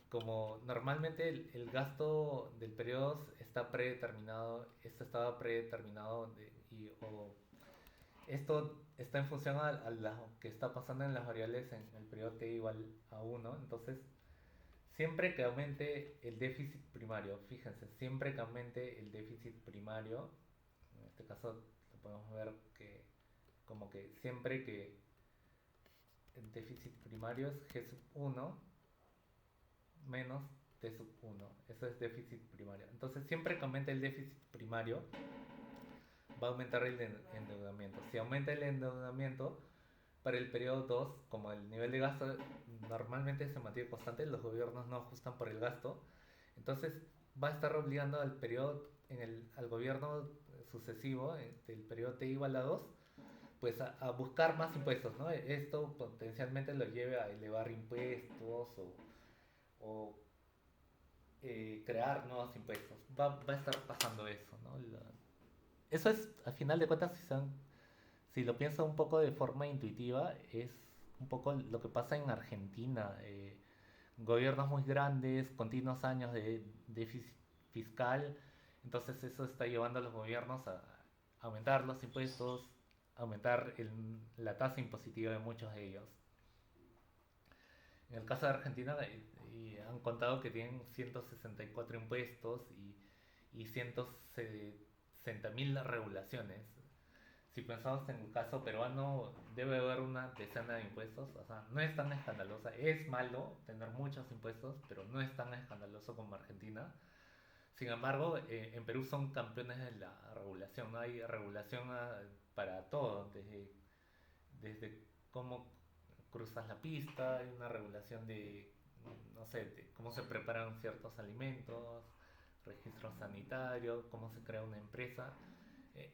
como normalmente el gasto del periodo está predeterminado, esto estaba predeterminado esto está en función a lo que está pasando en las variables en el periodo t igual a 1, entonces siempre que aumente el déficit primario, fíjense, siempre que aumente el déficit primario, en este caso lo podemos ver que como que siempre que el déficit primario es G sub 1 menos T sub 1, eso es déficit primario. Entonces siempre que aumente el déficit primario va a aumentar el endeudamiento. Si aumenta el endeudamiento, para el periodo 2, como el nivel de gasto normalmente se mantiene constante, los gobiernos no ajustan por el gasto, entonces va a estar obligando al periodo, al gobierno sucesivo del periodo T igual a 2, pues a buscar más impuestos, ¿no? Esto potencialmente lo lleve a elevar impuestos o crear nuevos impuestos. Va a estar pasando eso, ¿no? Eso es, al final de cuentas, si lo pienso un poco de forma intuitiva, es un poco lo que pasa en Argentina. Gobiernos muy grandes, continuos años de déficit fiscal, entonces eso está llevando a los gobiernos a aumentar los impuestos, aumentar la tasa impositiva de muchos de ellos. En el caso de Argentina, y han contado que tienen 164 impuestos y 160.000 regulaciones. Si pensamos en el caso peruano, debe haber una decena de impuestos. O sea, no es tan escandalosa. Es malo tener muchos impuestos, pero no es tan escandaloso como Argentina. Sin embargo, en Perú son campeones de la regulación. ¿No? Hay regulación para todo, desde cómo cruzas la pista, hay una regulación de, no sé, de cómo se preparan ciertos alimentos, registro sanitario, cómo se crea una empresa.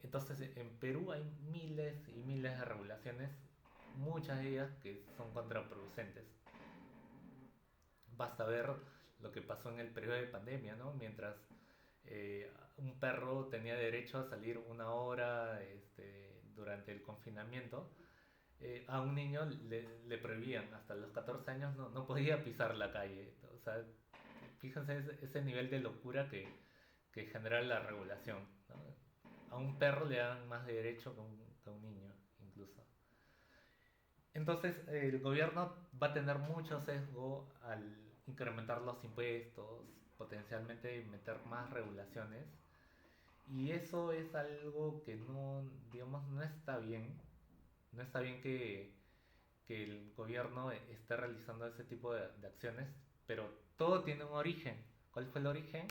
Entonces, en Perú hay miles y miles de regulaciones, muchas de ellas que son contraproducentes. Basta ver lo que pasó en el periodo de pandemia, ¿no? Mientras un perro tenía derecho a salir una hora durante el confinamiento, a un niño le prohibían, hasta los 14 años no podía pisar la calle. O sea, fíjense ese nivel de locura que genera la regulación, ¿no? A un perro le dan más derecho que a un niño, incluso. Entonces, el gobierno va a tener mucho sesgo al incrementar los impuestos, potencialmente meter más regulaciones. Y eso es algo que no, digamos, no está bien. No está bien que el gobierno esté realizando ese tipo de acciones, pero todo tiene un origen. ¿Cuál fue el origen?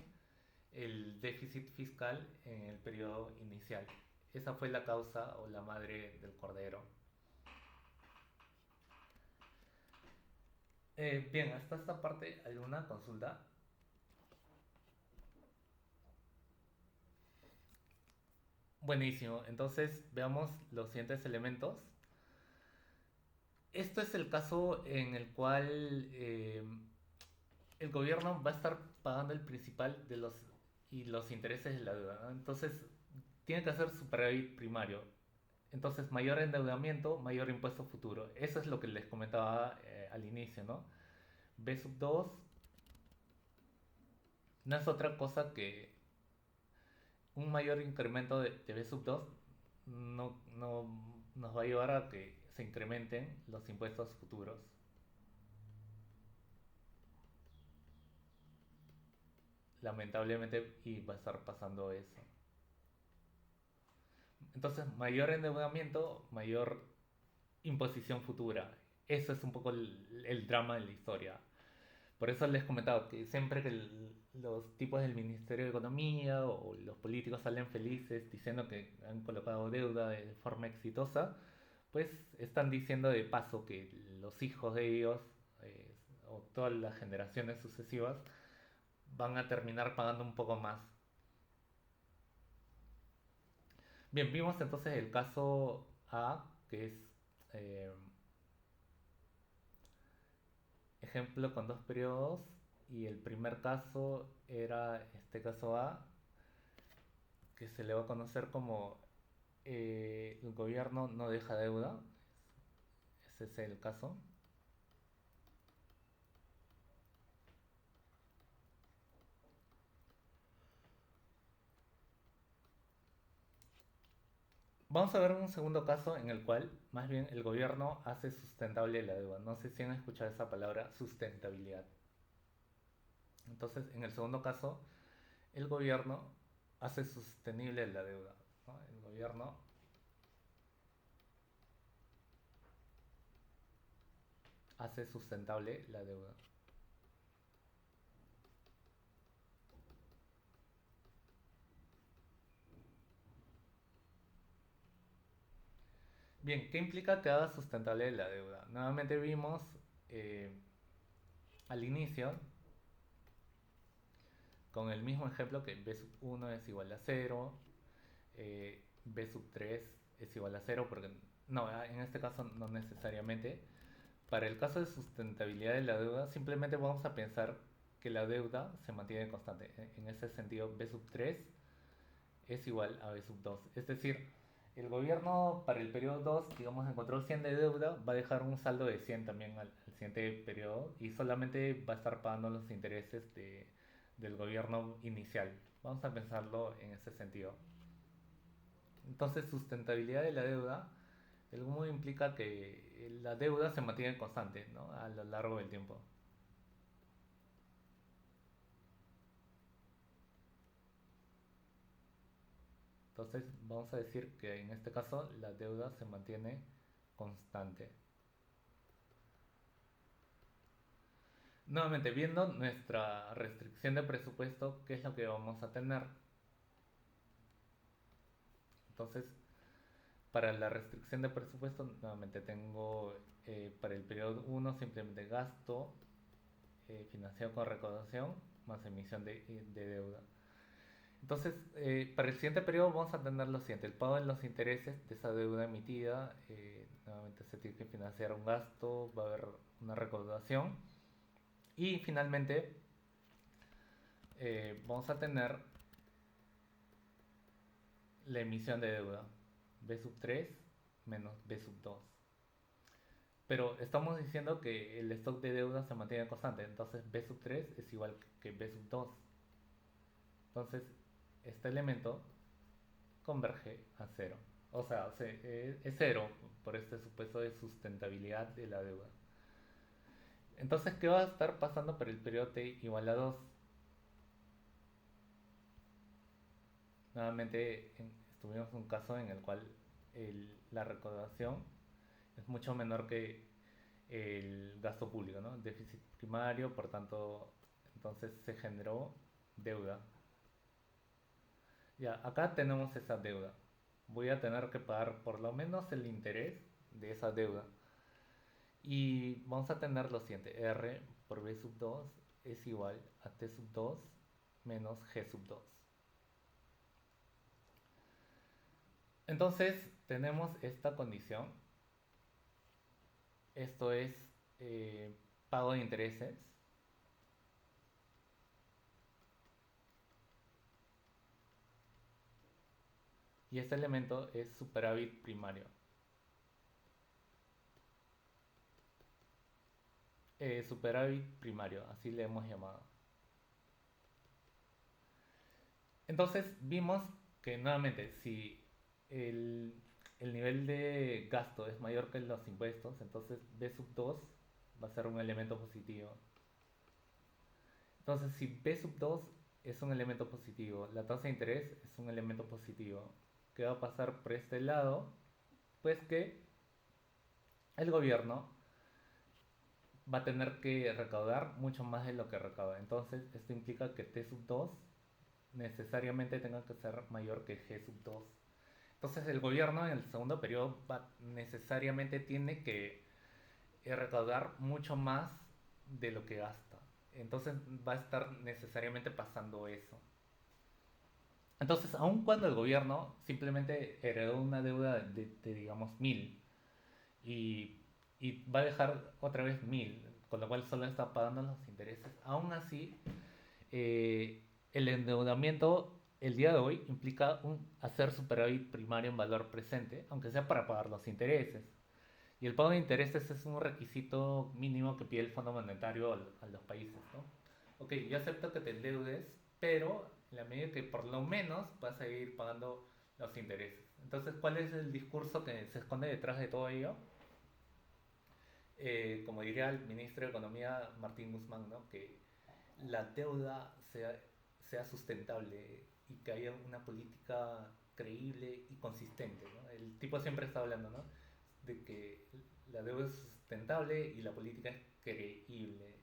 El déficit fiscal en el periodo inicial. Esa fue la causa o la madre del cordero. Bien, hasta esta parte, ¿alguna consulta? Buenísimo, entonces veamos los siguientes elementos. Esto es el caso en el cual el gobierno va a estar pagando el principal de los intereses de la deuda, ¿no? Entonces, tiene que hacer superávit primario. Entonces, mayor endeudamiento, mayor impuesto futuro. Eso es lo que les comentaba al inicio, ¿no? B sub 2 no es otra cosa que un mayor incremento de B sub 2 no nos va a llevar a que se incrementen los impuestos futuros. Lamentablemente, y va a estar pasando eso. Entonces, mayor endeudamiento, mayor imposición futura. Eso es un poco el drama de la historia. Por eso les comentaba que siempre que los tipos del Ministerio de Economía o los políticos salen felices diciendo que han colocado deuda de forma exitosa, pues están diciendo de paso que los hijos de ellos eh, o todas las generaciones sucesivas van a terminar pagando un poco más. Bien, vimos entonces el caso A, que es eh, ejemplo con dos periodos, y el primer caso era este caso A, que se le va a conocer como el gobierno no deja deuda. Ese es el caso. Vamos a ver un segundo caso en el cual más bien el gobierno hace sustentable la deuda. No sé si han escuchado esa palabra, sustentabilidad. Entonces, en el segundo caso, el gobierno hace sostenible la deuda, ¿no? El gobierno hace sustentable la deuda. Bien, ¿qué implica que haga sustentable la deuda? Nuevamente vimos eh, al inicio con el mismo ejemplo que B sub 1 es igual a cero, B sub 3 es igual a cero, porque no, en este caso no necesariamente. Para el caso de sustentabilidad de la deuda, simplemente vamos a pensar que la deuda se mantiene constante. En ese sentido, B sub 3 es igual a B sub 2. Es decir, el gobierno para el periodo 2, digamos, encontró 100 de deuda, va a dejar un saldo de 100 también al siguiente periodo y solamente va a estar pagando los intereses del gobierno inicial. Vamos a pensarlo en ese sentido. Entonces, sustentabilidad de la deuda, el cómo implica que la deuda se mantiene constante, ¿no? A lo largo del tiempo. Entonces, vamos a decir que en este caso la deuda se mantiene constante. Nuevamente, viendo nuestra restricción de presupuesto, ¿qué es lo que vamos a tener? Entonces, para la restricción de presupuesto, nuevamente tengo para el periodo 1 simplemente gasto financiado con recaudación más emisión de deuda. Entonces, para el siguiente periodo vamos a tener lo siguiente: el pago de los intereses de esa deuda emitida, nuevamente se tiene que financiar un gasto, va a haber una recaudación y finalmente vamos a tener la emisión de deuda, B sub 3 menos B sub 2. Pero estamos diciendo que el stock de deuda se mantiene constante, entonces B sub 3 es igual que B sub 2. Entonces, este elemento converge a cero. O sea, es cero por este supuesto de sustentabilidad de la deuda. Entonces, ¿qué va a estar pasando para el periodo t igual a 2? Nuevamente, tuvimos un caso en el cual la recaudación es mucho menor que el gasto público, ¿no? Déficit primario, por tanto, Entonces se generó deuda. Ya, acá tenemos esa deuda. Voy a tener que pagar por lo menos el interés de esa deuda. Y vamos a tener lo siguiente, R por B sub 2 es igual a T sub 2 menos G sub 2. Entonces tenemos esta condición, esto es pago de intereses, y este elemento es superávit primario. Superávit primario, así le hemos llamado. Entonces vimos que nuevamente si el, el nivel de gasto es mayor que los impuestos, entonces B sub 2 va a ser un elemento positivo. Entonces si B sub 2 es un elemento positivo, la tasa de interés es un elemento positivo, ¿qué va a pasar por este lado? Pues que el gobierno va a tener que recaudar mucho más de lo que recauda. Entonces esto implica que T sub 2 necesariamente tenga que ser mayor que G sub 2. Entonces el gobierno en el segundo periodo necesariamente tiene que recaudar mucho más de lo que gasta. Entonces va a estar necesariamente pasando eso. Entonces, aun cuando el gobierno simplemente heredó una deuda de digamos 1000 y, y va a dejar otra vez 1000, con lo cual solo está pagando los intereses, aún así el endeudamiento el día de hoy implica hacer superávit primario en valor presente, aunque sea para pagar los intereses. Y el pago de intereses es un requisito mínimo que pide el Fondo Monetario a los países, ¿no? Ok, yo acepto que te endeudes, pero en la medida que por lo menos vas a ir pagando los intereses. Entonces, ¿cuál es el discurso que se esconde detrás de todo ello? Como diría el ministro de Economía Martín Guzmán, ¿no? Que la deuda sea sustentable y que haya una política creíble y consistente, ¿no? El tipo siempre está hablando, ¿no? De que la deuda es sustentable y la política es creíble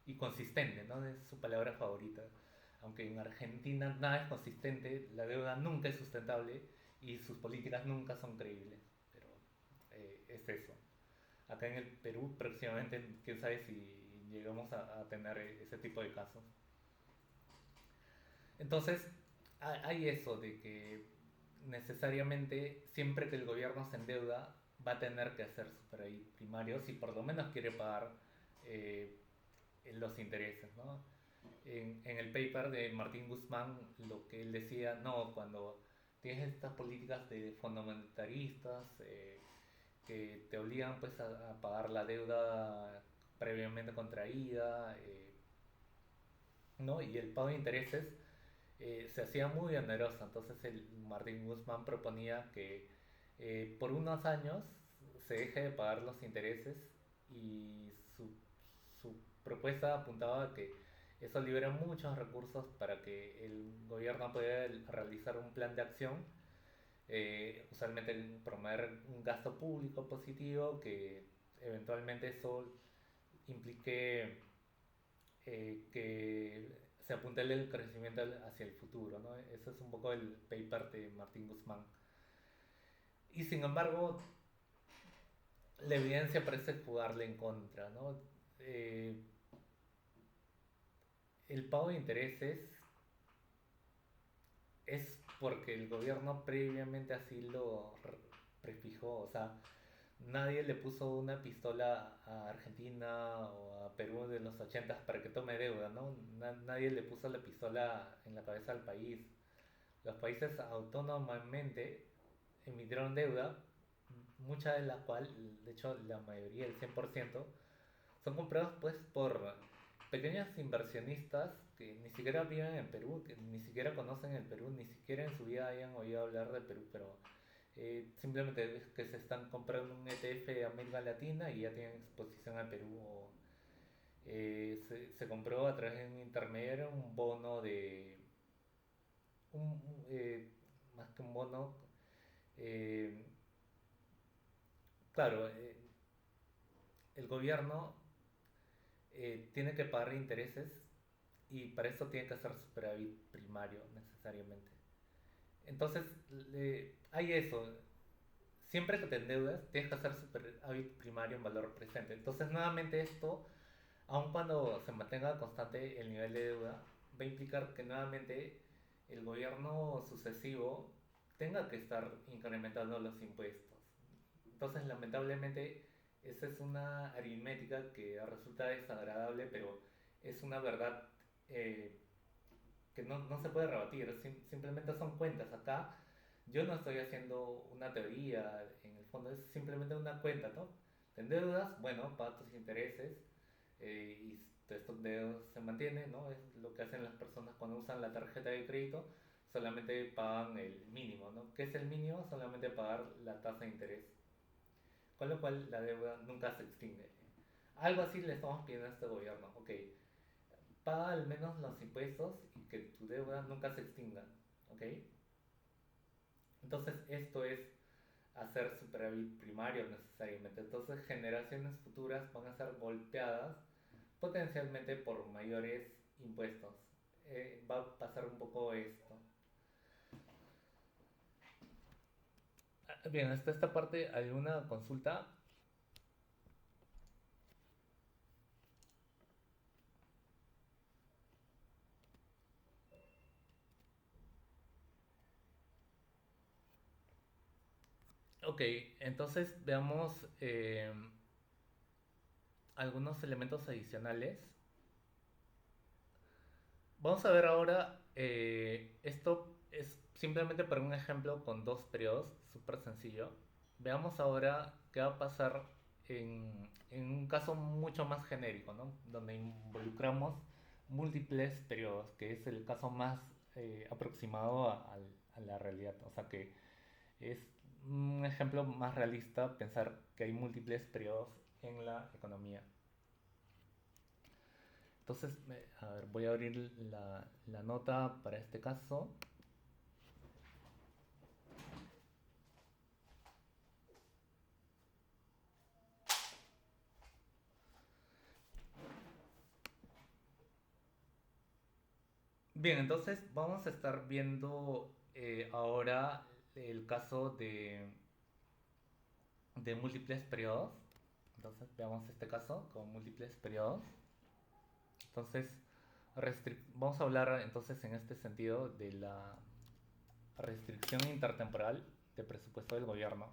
y consistente, ¿no? Es su palabra favorita. Aunque en Argentina nada es consistente, la deuda nunca es sustentable y sus políticas nunca son creíbles. Pero es eso. Acá en el Perú próximamente, quién sabe si llegamos a tener ese tipo de casos. Entonces, hay eso de que necesariamente siempre que el gobierno se endeuda va a tener que hacer superávit primario si por lo menos quiere pagar eh, los intereses, ¿no? En el paper de Martín Guzmán lo que él decía, no, cuando tienes estas políticas de fundamentaristas que te obligan pues a pagar la deuda previamente contraída, ¿no? Y el pago de intereses se hacía muy oneroso. Entonces el Martín Guzmán proponía que por unos años se deje de pagar los intereses y su propuesta apuntaba a que eso libera muchos recursos para que el gobierno pueda realizar un plan de acción, usualmente promover un gasto público positivo que eventualmente eso implique que se apuntale el crecimiento hacia el futuro, ¿no? Eso es un poco el paper de Martín Guzmán. Y sin embargo, la evidencia parece jugarle en contra, ¿no? Eh, el pago de intereses es porque el gobierno previamente así lo prefijó, o sea, nadie le puso una pistola a Argentina o a Perú de los 80 para que tome deuda, ¿no? Nadie le puso la pistola en la cabeza al país. Los países autónomamente emitieron deuda, mucha de la cual, de hecho la mayoría, el 100%, son comprados pues por pequeños inversionistas que ni siquiera viven en Perú, que ni siquiera conocen el Perú, ni siquiera en su vida hayan oído hablar del Perú, pero simplemente es que se están comprando un ETF de América Latina y ya tienen exposición al Perú. O, se compró a través de un intermediario un bono de... Un, más que un bono, eh, claro, el gobierno tiene que pagar intereses y para eso tiene que ser superávit primario necesariamente. Entonces, hay eso. Siempre que te endeudas, tienes que hacer superávit primario en valor presente. Entonces, nuevamente esto, aun cuando se mantenga constante el nivel de deuda, va a implicar que nuevamente el gobierno sucesivo tenga que estar incrementando los impuestos. Entonces, lamentablemente, esa es una aritmética que resulta desagradable, pero es una verdad eh, que no se puede rebatir, simplemente son cuentas. Acá yo no estoy haciendo una teoría, en el fondo es simplemente una cuenta, ¿no? Te endeudas, bueno, pagas tus intereses y tu stock de deuda se mantiene, ¿no? Es lo que hacen las personas cuando usan la tarjeta de crédito, solamente pagan el mínimo, ¿no? ¿Qué es el mínimo? Solamente pagar la tasa de interés, con lo cual la deuda nunca se extingue. Algo así le estamos pidiendo a este gobierno, ok, paga al menos los impuestos y que tu deuda nunca se extinga, ¿ok? Entonces esto es hacer superávit primario necesariamente. Entonces generaciones futuras van a ser golpeadas potencialmente por mayores impuestos. Va a pasar un poco esto. Bien, hasta esta parte, ¿alguna consulta? Ok, entonces veamos algunos elementos adicionales. Vamos a ver ahora, esto es simplemente para un ejemplo con dos periodos, súper sencillo. Veamos ahora qué va a pasar en un caso mucho más genérico, ¿no? Donde involucramos múltiples periodos, que es el caso más aproximado a la realidad. O sea que es un ejemplo más realista pensar que hay múltiples periodos en la economía. Entonces, a ver, voy a abrir la nota para este caso. Bien, entonces vamos a estar viendo ahora el caso de múltiples periodos. Entonces, veamos este caso con múltiples periodos. Entonces, vamos a hablar entonces en este sentido de la restricción intertemporal de presupuesto del gobierno.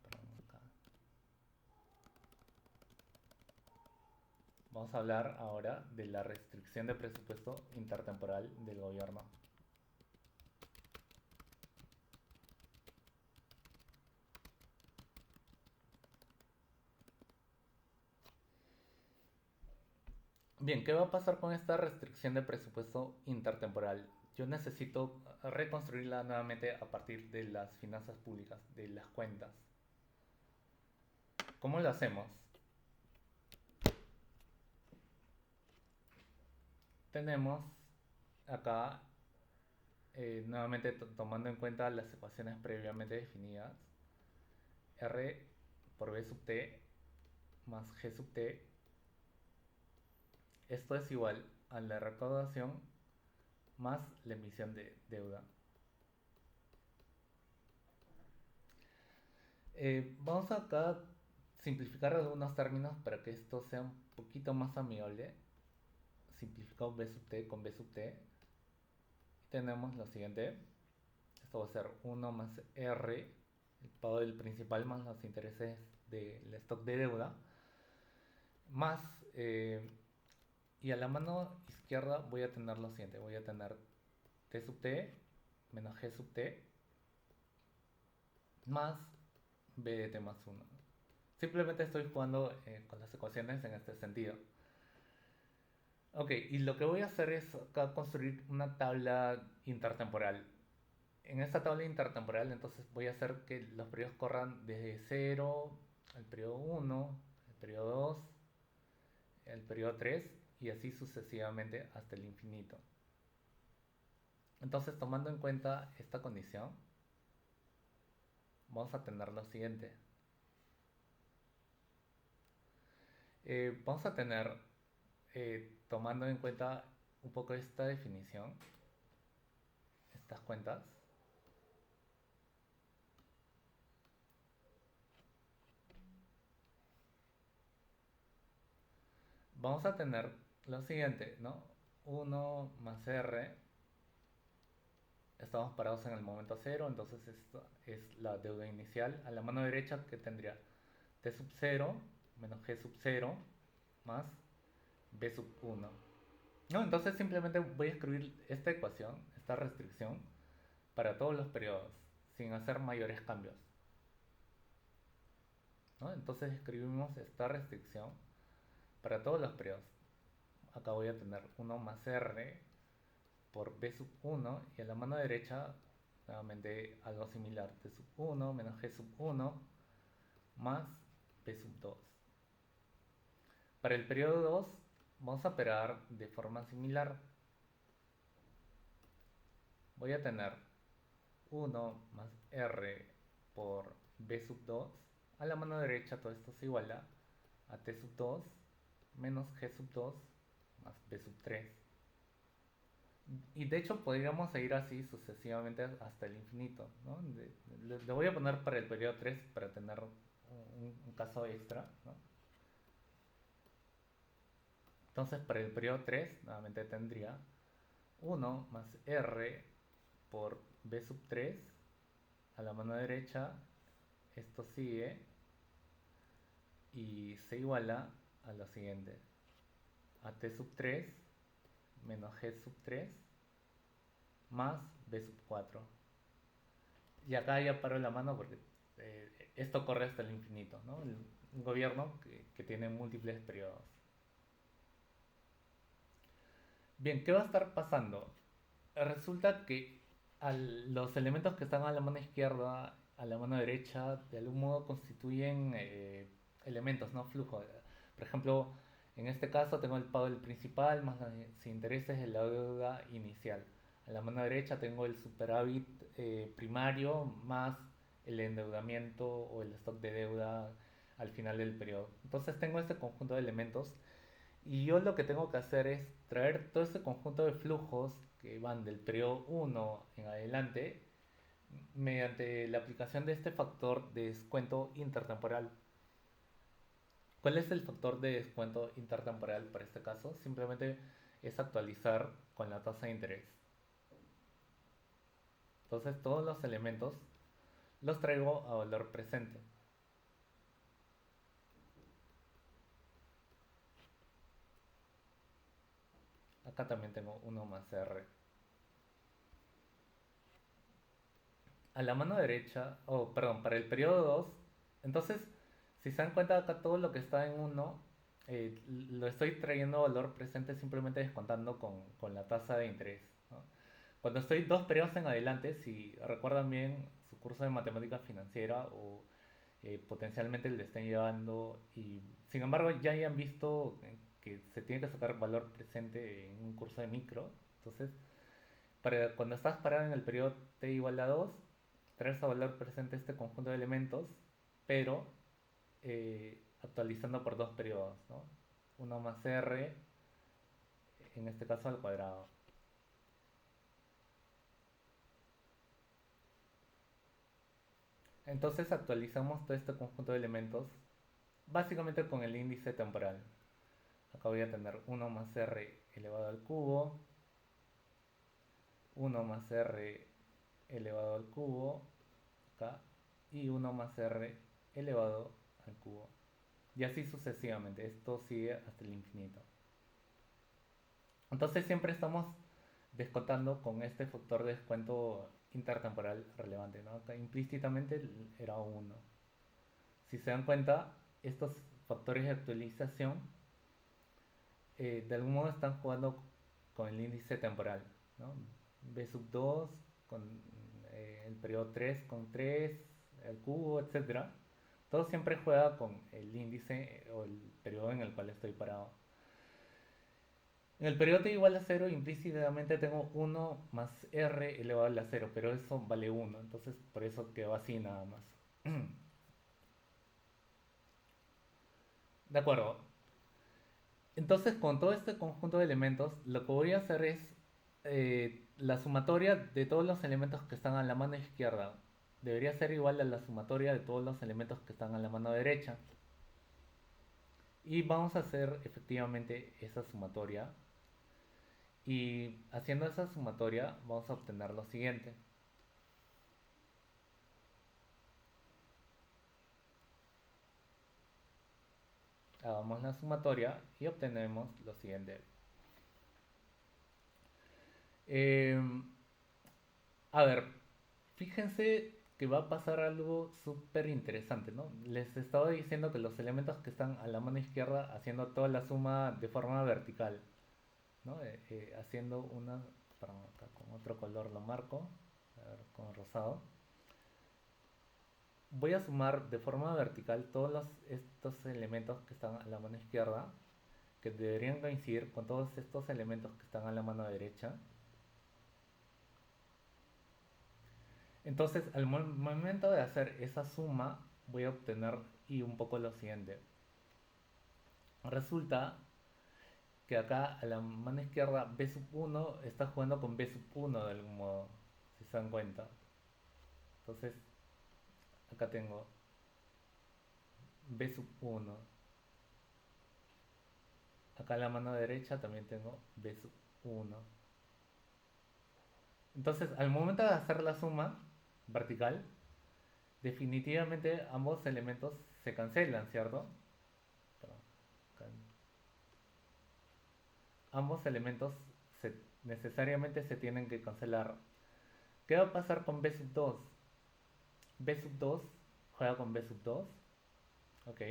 Perdón, acá. Vamos a hablar ahora de la restricción de presupuesto intertemporal del gobierno. Bien, ¿qué va a pasar con esta restricción de presupuesto intertemporal? Yo necesito reconstruirla nuevamente a partir de las finanzas públicas, de las cuentas. ¿Cómo lo hacemos? Tenemos acá, nuevamente tomando en cuenta las ecuaciones previamente definidas, R por B sub T más G sub T. Esto es igual a la recaudación más la emisión de deuda. Vamos acá a simplificar algunos términos para que esto sea un poquito más amigable. Simplificado B sub T con B sub T. Y tenemos lo siguiente. Esto va a ser 1 más R, el pago del principal más los intereses del stock de deuda. Más, y a la mano izquierda voy a tener lo siguiente. Voy a tener T sub T menos G sub T más B de T más 1. Simplemente estoy jugando con las ecuaciones en este sentido. Ok, y lo que voy a hacer es acá construir una tabla intertemporal. En esta tabla intertemporal entonces voy a hacer que los periodos corran desde 0 al periodo 1, el periodo 2, el periodo 3 y así sucesivamente hasta el infinito. Entonces, tomando en cuenta esta condición, vamos a tener lo siguiente. Vamos a tener tomando en cuenta un poco esta definición, estas cuentas, vamos a tener lo siguiente, ¿no? 1 más R, estamos parados en el momento cero, entonces esto es la deuda inicial. A la mano derecha, que tendría T sub 0 menos G sub 0 más B sub 1. No, entonces simplemente voy a escribir esta ecuación, esta restricción, para todos los periodos, sin hacer mayores cambios, ¿no? Entonces escribimos esta restricción para todos los periodos. Acá voy a tener 1 más R por B sub 1 y a la mano derecha nuevamente algo similar, T sub 1 menos G sub 1 más B sub 2. Para el periodo 2 vamos a operar de forma similar. Voy a tener 1 más R por B sub 2. A la mano derecha todo esto se iguala a T sub 2 menos G sub 2 más B sub 3. Y de hecho podríamos seguir así sucesivamente hasta el infinito, ¿no? Le voy a poner para el periodo 3 para tener un caso extra, ¿no? Entonces para el periodo 3 nuevamente tendría 1 más R por B sub 3 a la mano derecha, esto sigue y se iguala a lo siguiente, a T sub 3 menos G sub 3 más B sub 4. Y acá ya paro la mano porque esto corre hasta el infinito, ¿no? Un gobierno que tiene múltiples periodos. Bien, ¿qué va a estar pasando? Resulta que los elementos que están a la mano izquierda, a la mano derecha, de algún modo constituyen elementos, ¿no? Flujo. Por ejemplo, en este caso tengo el pago del principal más los intereses de la deuda inicial. A la mano derecha tengo el superávit primario más el endeudamiento o el stock de deuda al final del periodo. Entonces tengo este conjunto de elementos y yo lo que tengo que hacer es traer todo ese conjunto de flujos que van del periodo 1 en adelante mediante la aplicación de este factor de descuento intertemporal. ¿Cuál es el factor de descuento intertemporal para este caso? Simplemente es actualizar con la tasa de interés. Entonces todos los elementos los traigo a valor presente. Acá también tengo 1 más R. A la mano derecha, perdón, para el periodo 2, entonces, si se dan cuenta acá todo lo que está en 1, lo estoy trayendo a valor presente simplemente descontando con la tasa de interés, ¿no? Cuando estoy dos periodos en adelante, si recuerdan bien su curso de matemática financiera o potencialmente le estén llevando y sin embargo ya hayan visto que se tiene que sacar valor presente en un curso de micro, entonces cuando estás parado en el periodo t igual a 2 traes a valor presente este conjunto de elementos, pero actualizando por dos periodos, ¿no? 1 más r, en este caso al cuadrado. Entonces actualizamos todo este conjunto de elementos básicamente con el índice temporal. Acá voy a tener 1 más r elevado al cubo, 1 más r elevado al cubo, acá, y 1 más r elevado al cubo. Y así sucesivamente, esto sigue hasta el infinito. Entonces siempre estamos descontando con este factor de descuento intertemporal relevante, ¿no? Acá implícitamente era 1. Si se dan cuenta, estos factores de actualización de algún modo están jugando con el índice temporal, ¿no? B sub 2 con el periodo 3 con 3, el cubo, etcétera. Todo siempre juega con el índice o el periodo en el cual estoy parado. En el periodo t igual a 0 implícitamente tengo 1 más r elevado a la 0, pero eso vale 1, entonces por eso quedó así nada más. De acuerdo. Entonces, con todo este conjunto de elementos, lo que voy a hacer es la sumatoria de todos los elementos que están a la mano izquierda. Debería ser igual a la sumatoria de todos los elementos que están a la mano derecha. Y vamos a hacer efectivamente esa sumatoria. Y haciendo esa sumatoria vamos a obtener lo siguiente. Hagamos la sumatoria y obtenemos lo siguiente. Eh, a ver, fíjense que va a pasar algo súper interesante, ¿no? Les estaba diciendo que los elementos que están a la mano izquierda haciendo toda la suma de forma vertical, ¿no? Haciendo una, perdón, acá con otro color lo marco, a ver, con rosado. Voy a sumar de forma vertical todos estos elementos que están a la mano izquierda, que deberían coincidir con todos estos elementos que están a la mano derecha. Entonces, al momento de hacer esa suma, voy a obtener y un poco lo siguiente. Resulta que acá a la mano izquierda B sub 1 está jugando con B sub 1 de algún modo, si se dan cuenta. Entonces, acá tengo B sub 1. Acá a la mano derecha también tengo B sub 1. Entonces, al momento de hacer la suma vertical, definitivamente ambos elementos se cancelan, ¿cierto? Ambos elementos necesariamente se tienen que cancelar. ¿Qué va a pasar con B sub 2? B sub 2 juega con B sub 2. Ok.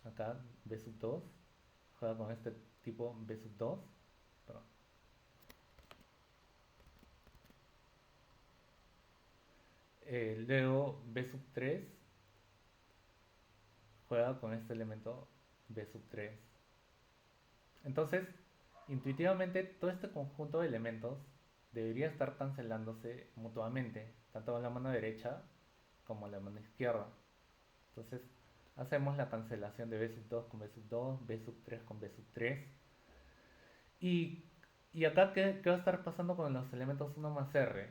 Acá B sub 2 juega con este tipo B sub 2. Perdón. Luego B sub 3 juega con este elemento B sub 3. Entonces, intuitivamente todo este conjunto de elementos debería estar cancelándose mutuamente, tanto a la mano derecha como a la mano izquierda. Entonces, hacemos la cancelación de B sub 2 con B sub 2, B sub 3 con B sub 3. Y, y acá, ¿qué va a estar pasando con los elementos 1 más R?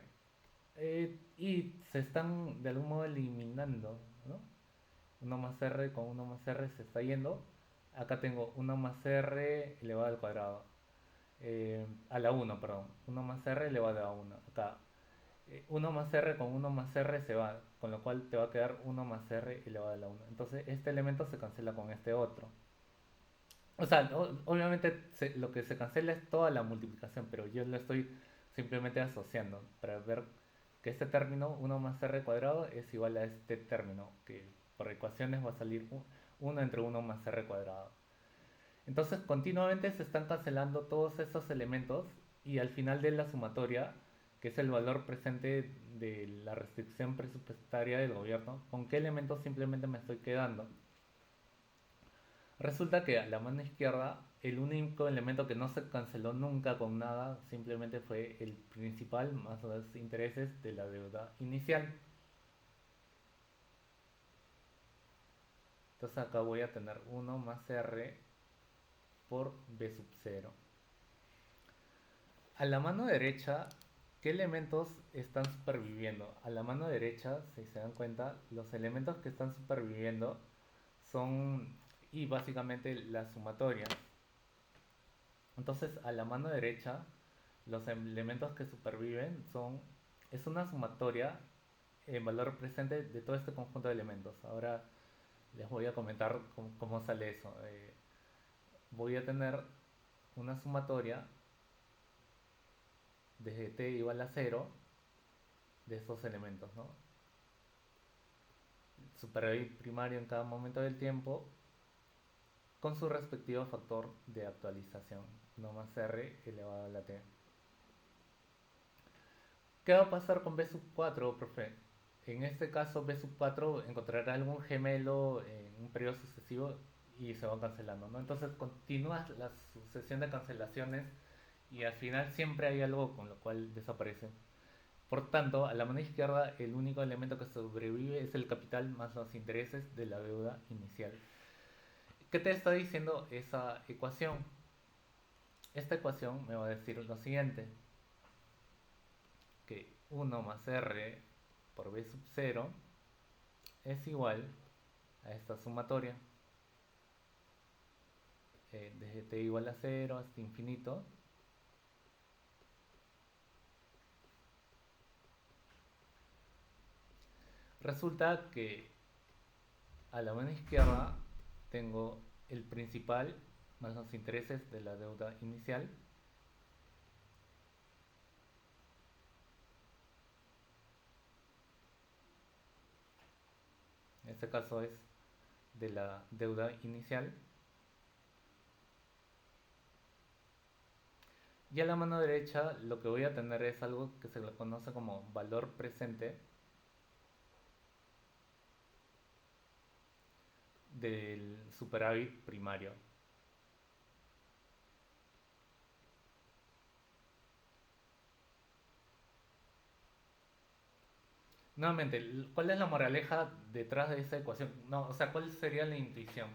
Y se están de algún modo eliminando, ¿no? 1 más R con 1 más R se está yendo. Acá tengo 1 más R elevado al cuadrado. A la 1, perdón. 1 más R elevado a 1. Acá 1 más R con 1 más R se va, con lo cual te va a quedar 1 más R elevado a la 1. Entonces este elemento se cancela con este otro. O sea, obviamente lo que se cancela es toda la multiplicación, pero yo lo estoy simplemente asociando para ver que este término 1 más R cuadrado es igual a este término, que por ecuaciones va a salir 1 entre 1 más R cuadrado. Entonces continuamente se están cancelando todos esos elementos y al final de la sumatoria, que es el valor presente de la restricción presupuestaria del gobierno, ¿con qué elementos simplemente me estoy quedando? Resulta que a la mano izquierda el único elemento que no se canceló nunca con nada simplemente fue el principal más los intereses de la deuda inicial. Entonces acá voy a tener 1 más R por B sub 0. A la mano derecha, ¿qué elementos están superviviendo? A la mano derecha, si se dan cuenta, los elementos que están superviviendo son, y básicamente la sumatoria. Entonces, a la mano derecha, los elementos que superviven es una sumatoria en valor presente de todo este conjunto de elementos. Ahora les voy a comentar cómo sale eso. Voy a tener una sumatoria desde t igual a 0 de estos elementos, ¿no? Superávit primario en cada momento del tiempo con su respectivo factor de actualización, no más r elevado a la t. ¿Qué va a pasar con B sub 4, profe? En este caso, B sub 4 encontrará algún gemelo en un periodo sucesivo y se va cancelando, ¿no? Entonces continúa la sucesión de cancelaciones y al final siempre hay algo con lo cual desaparece. Por tanto, a la mano izquierda el único elemento que sobrevive es el capital más los intereses de la deuda inicial. ¿Qué te está diciendo esa ecuación? Esta ecuación me va a decir lo siguiente, que 1 más r por b sub 0 es igual a esta sumatoria, desde t igual a 0 hasta infinito. Resulta que a la mano izquierda tengo el principal más los intereses de la deuda inicial. En este caso es de la deuda inicial. Y a la mano derecha lo que voy a tener es algo que se le conoce como valor presente del superávit primario. Nuevamente, ¿cuál es la moraleja detrás de esa ecuación? No, o sea, ¿cuál sería la intuición?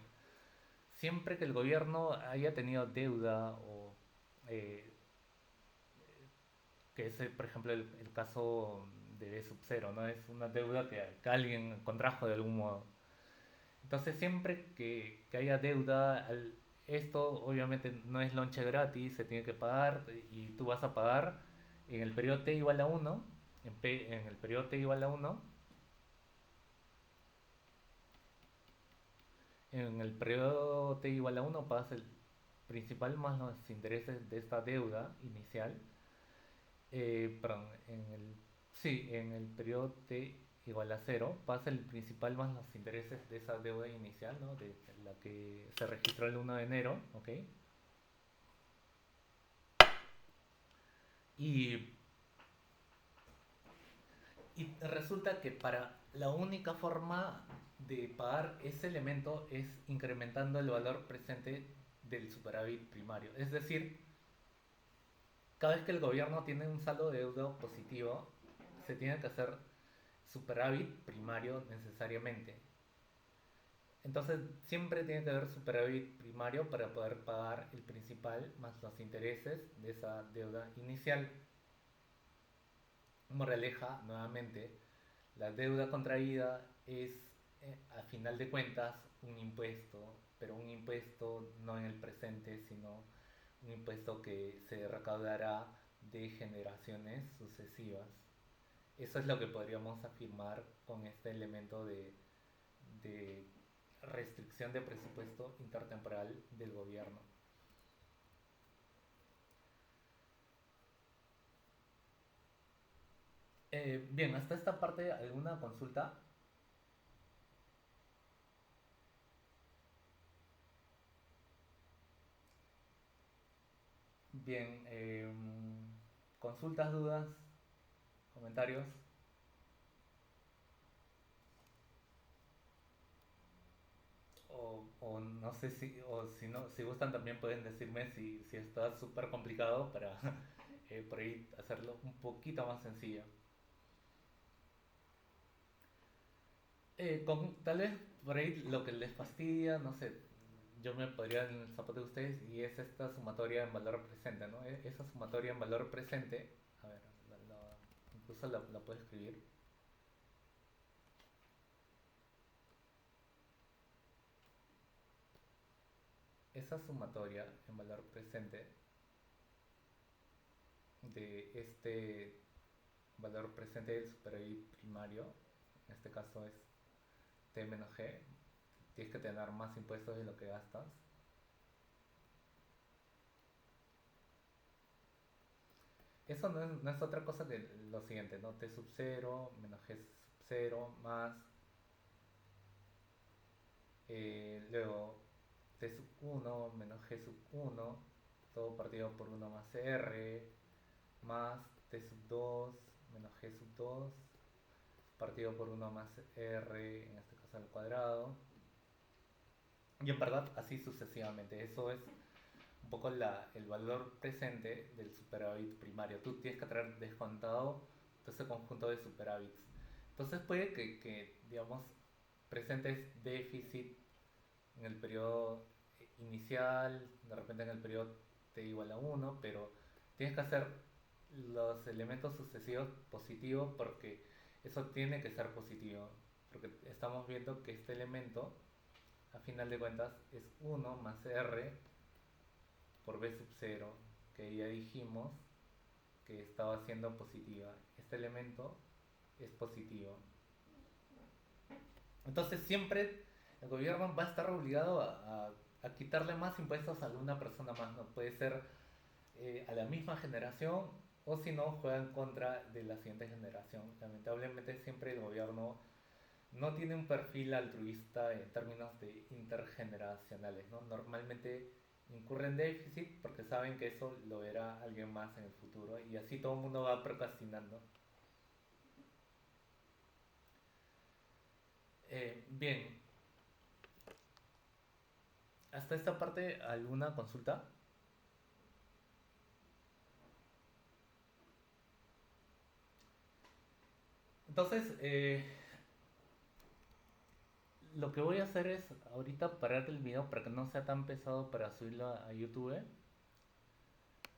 Siempre que el gobierno haya tenido deuda o eh, que es, por ejemplo, el caso de B sub 0, ¿no? Es una deuda que alguien contrajo de algún modo. Entonces, siempre que haya deuda, esto obviamente no es lonche gratis, se tiene que pagar y tú vas a pagar en el periodo t igual a 1, en el periodo t igual a 1, en el periodo t igual a 1 pagas el principal más los intereses de esta deuda inicial. Perdón, sí, en el periodo t igual a 0 pasa el principal más los intereses de esa deuda inicial, ¿no? De la que se registró el 1 de enero, ¿ok? Y, y resulta que para la única forma de pagar ese elemento es incrementando el valor presente del superávit primario. Es decir, cada vez que el gobierno tiene un saldo de deuda positivo, se tiene que hacer superávit primario necesariamente. Entonces siempre tiene que haber superávit primario para poder pagar el principal más los intereses de esa deuda inicial. Moraleja, nuevamente, la deuda contraída es, a final de cuentas, un impuesto, pero un impuesto no en el presente, sino un impuesto que se recaudará de generaciones sucesivas. Eso es lo que podríamos afirmar con este elemento de restricción de presupuesto intertemporal del gobierno. Bien, hasta esta parte, ¿alguna consulta? Bien, consultas, dudas, comentarios. O no sé si, o si no, si gustan también pueden decirme si está súper complicado para por ahí hacerlo un poquito más sencillo. Tal vez por ahí lo que les fastidia, no sé, yo me podría en el zapato de ustedes y es esta sumatoria en valor presente, ¿no? Esa sumatoria en valor presente, a ver, incluso la puedo escribir. Esa sumatoria en valor presente de este valor presente del superávit primario, en este caso es T menos G, tienes que tener más impuestos de lo que gastas. Eso no es otra cosa que lo siguiente, ¿no? T sub 0 menos G sub 0 más luego T sub 1 menos G sub 1 todo partido por 1 más R más T sub 2 menos G sub 2 partido por 1 más R, en este caso al cuadrado. Y en verdad así sucesivamente. Eso es un poco el valor presente del superávit primario. Tú tienes que traer descontado todo ese conjunto de superávits. Entonces puede que digamos, presentes déficit en el periodo inicial, de repente en el periodo t igual a uno, pero tienes que hacer los elementos sucesivos positivos porque eso tiene que ser positivo, porque estamos viendo que este elemento, a final de cuentas, es uno más r por b sub cero, que ya dijimos que estaba siendo positiva. Este elemento es positivo. Entonces siempre el gobierno va a estar obligado a quitarle más impuestos a alguna persona más. No puede ser a la misma generación o si no juega en contra de la siguiente generación. Lamentablemente siempre el gobierno no tiene un perfil altruista en términos de intergeneracionales, ¿no? Normalmente incurren en déficit porque saben que eso lo verá alguien más en el futuro y así todo el mundo va procrastinando. Bien, hasta esta parte, ¿alguna consulta? Entonces, lo que voy a hacer es ahorita parar el video para que no sea tan pesado para subirlo a YouTube.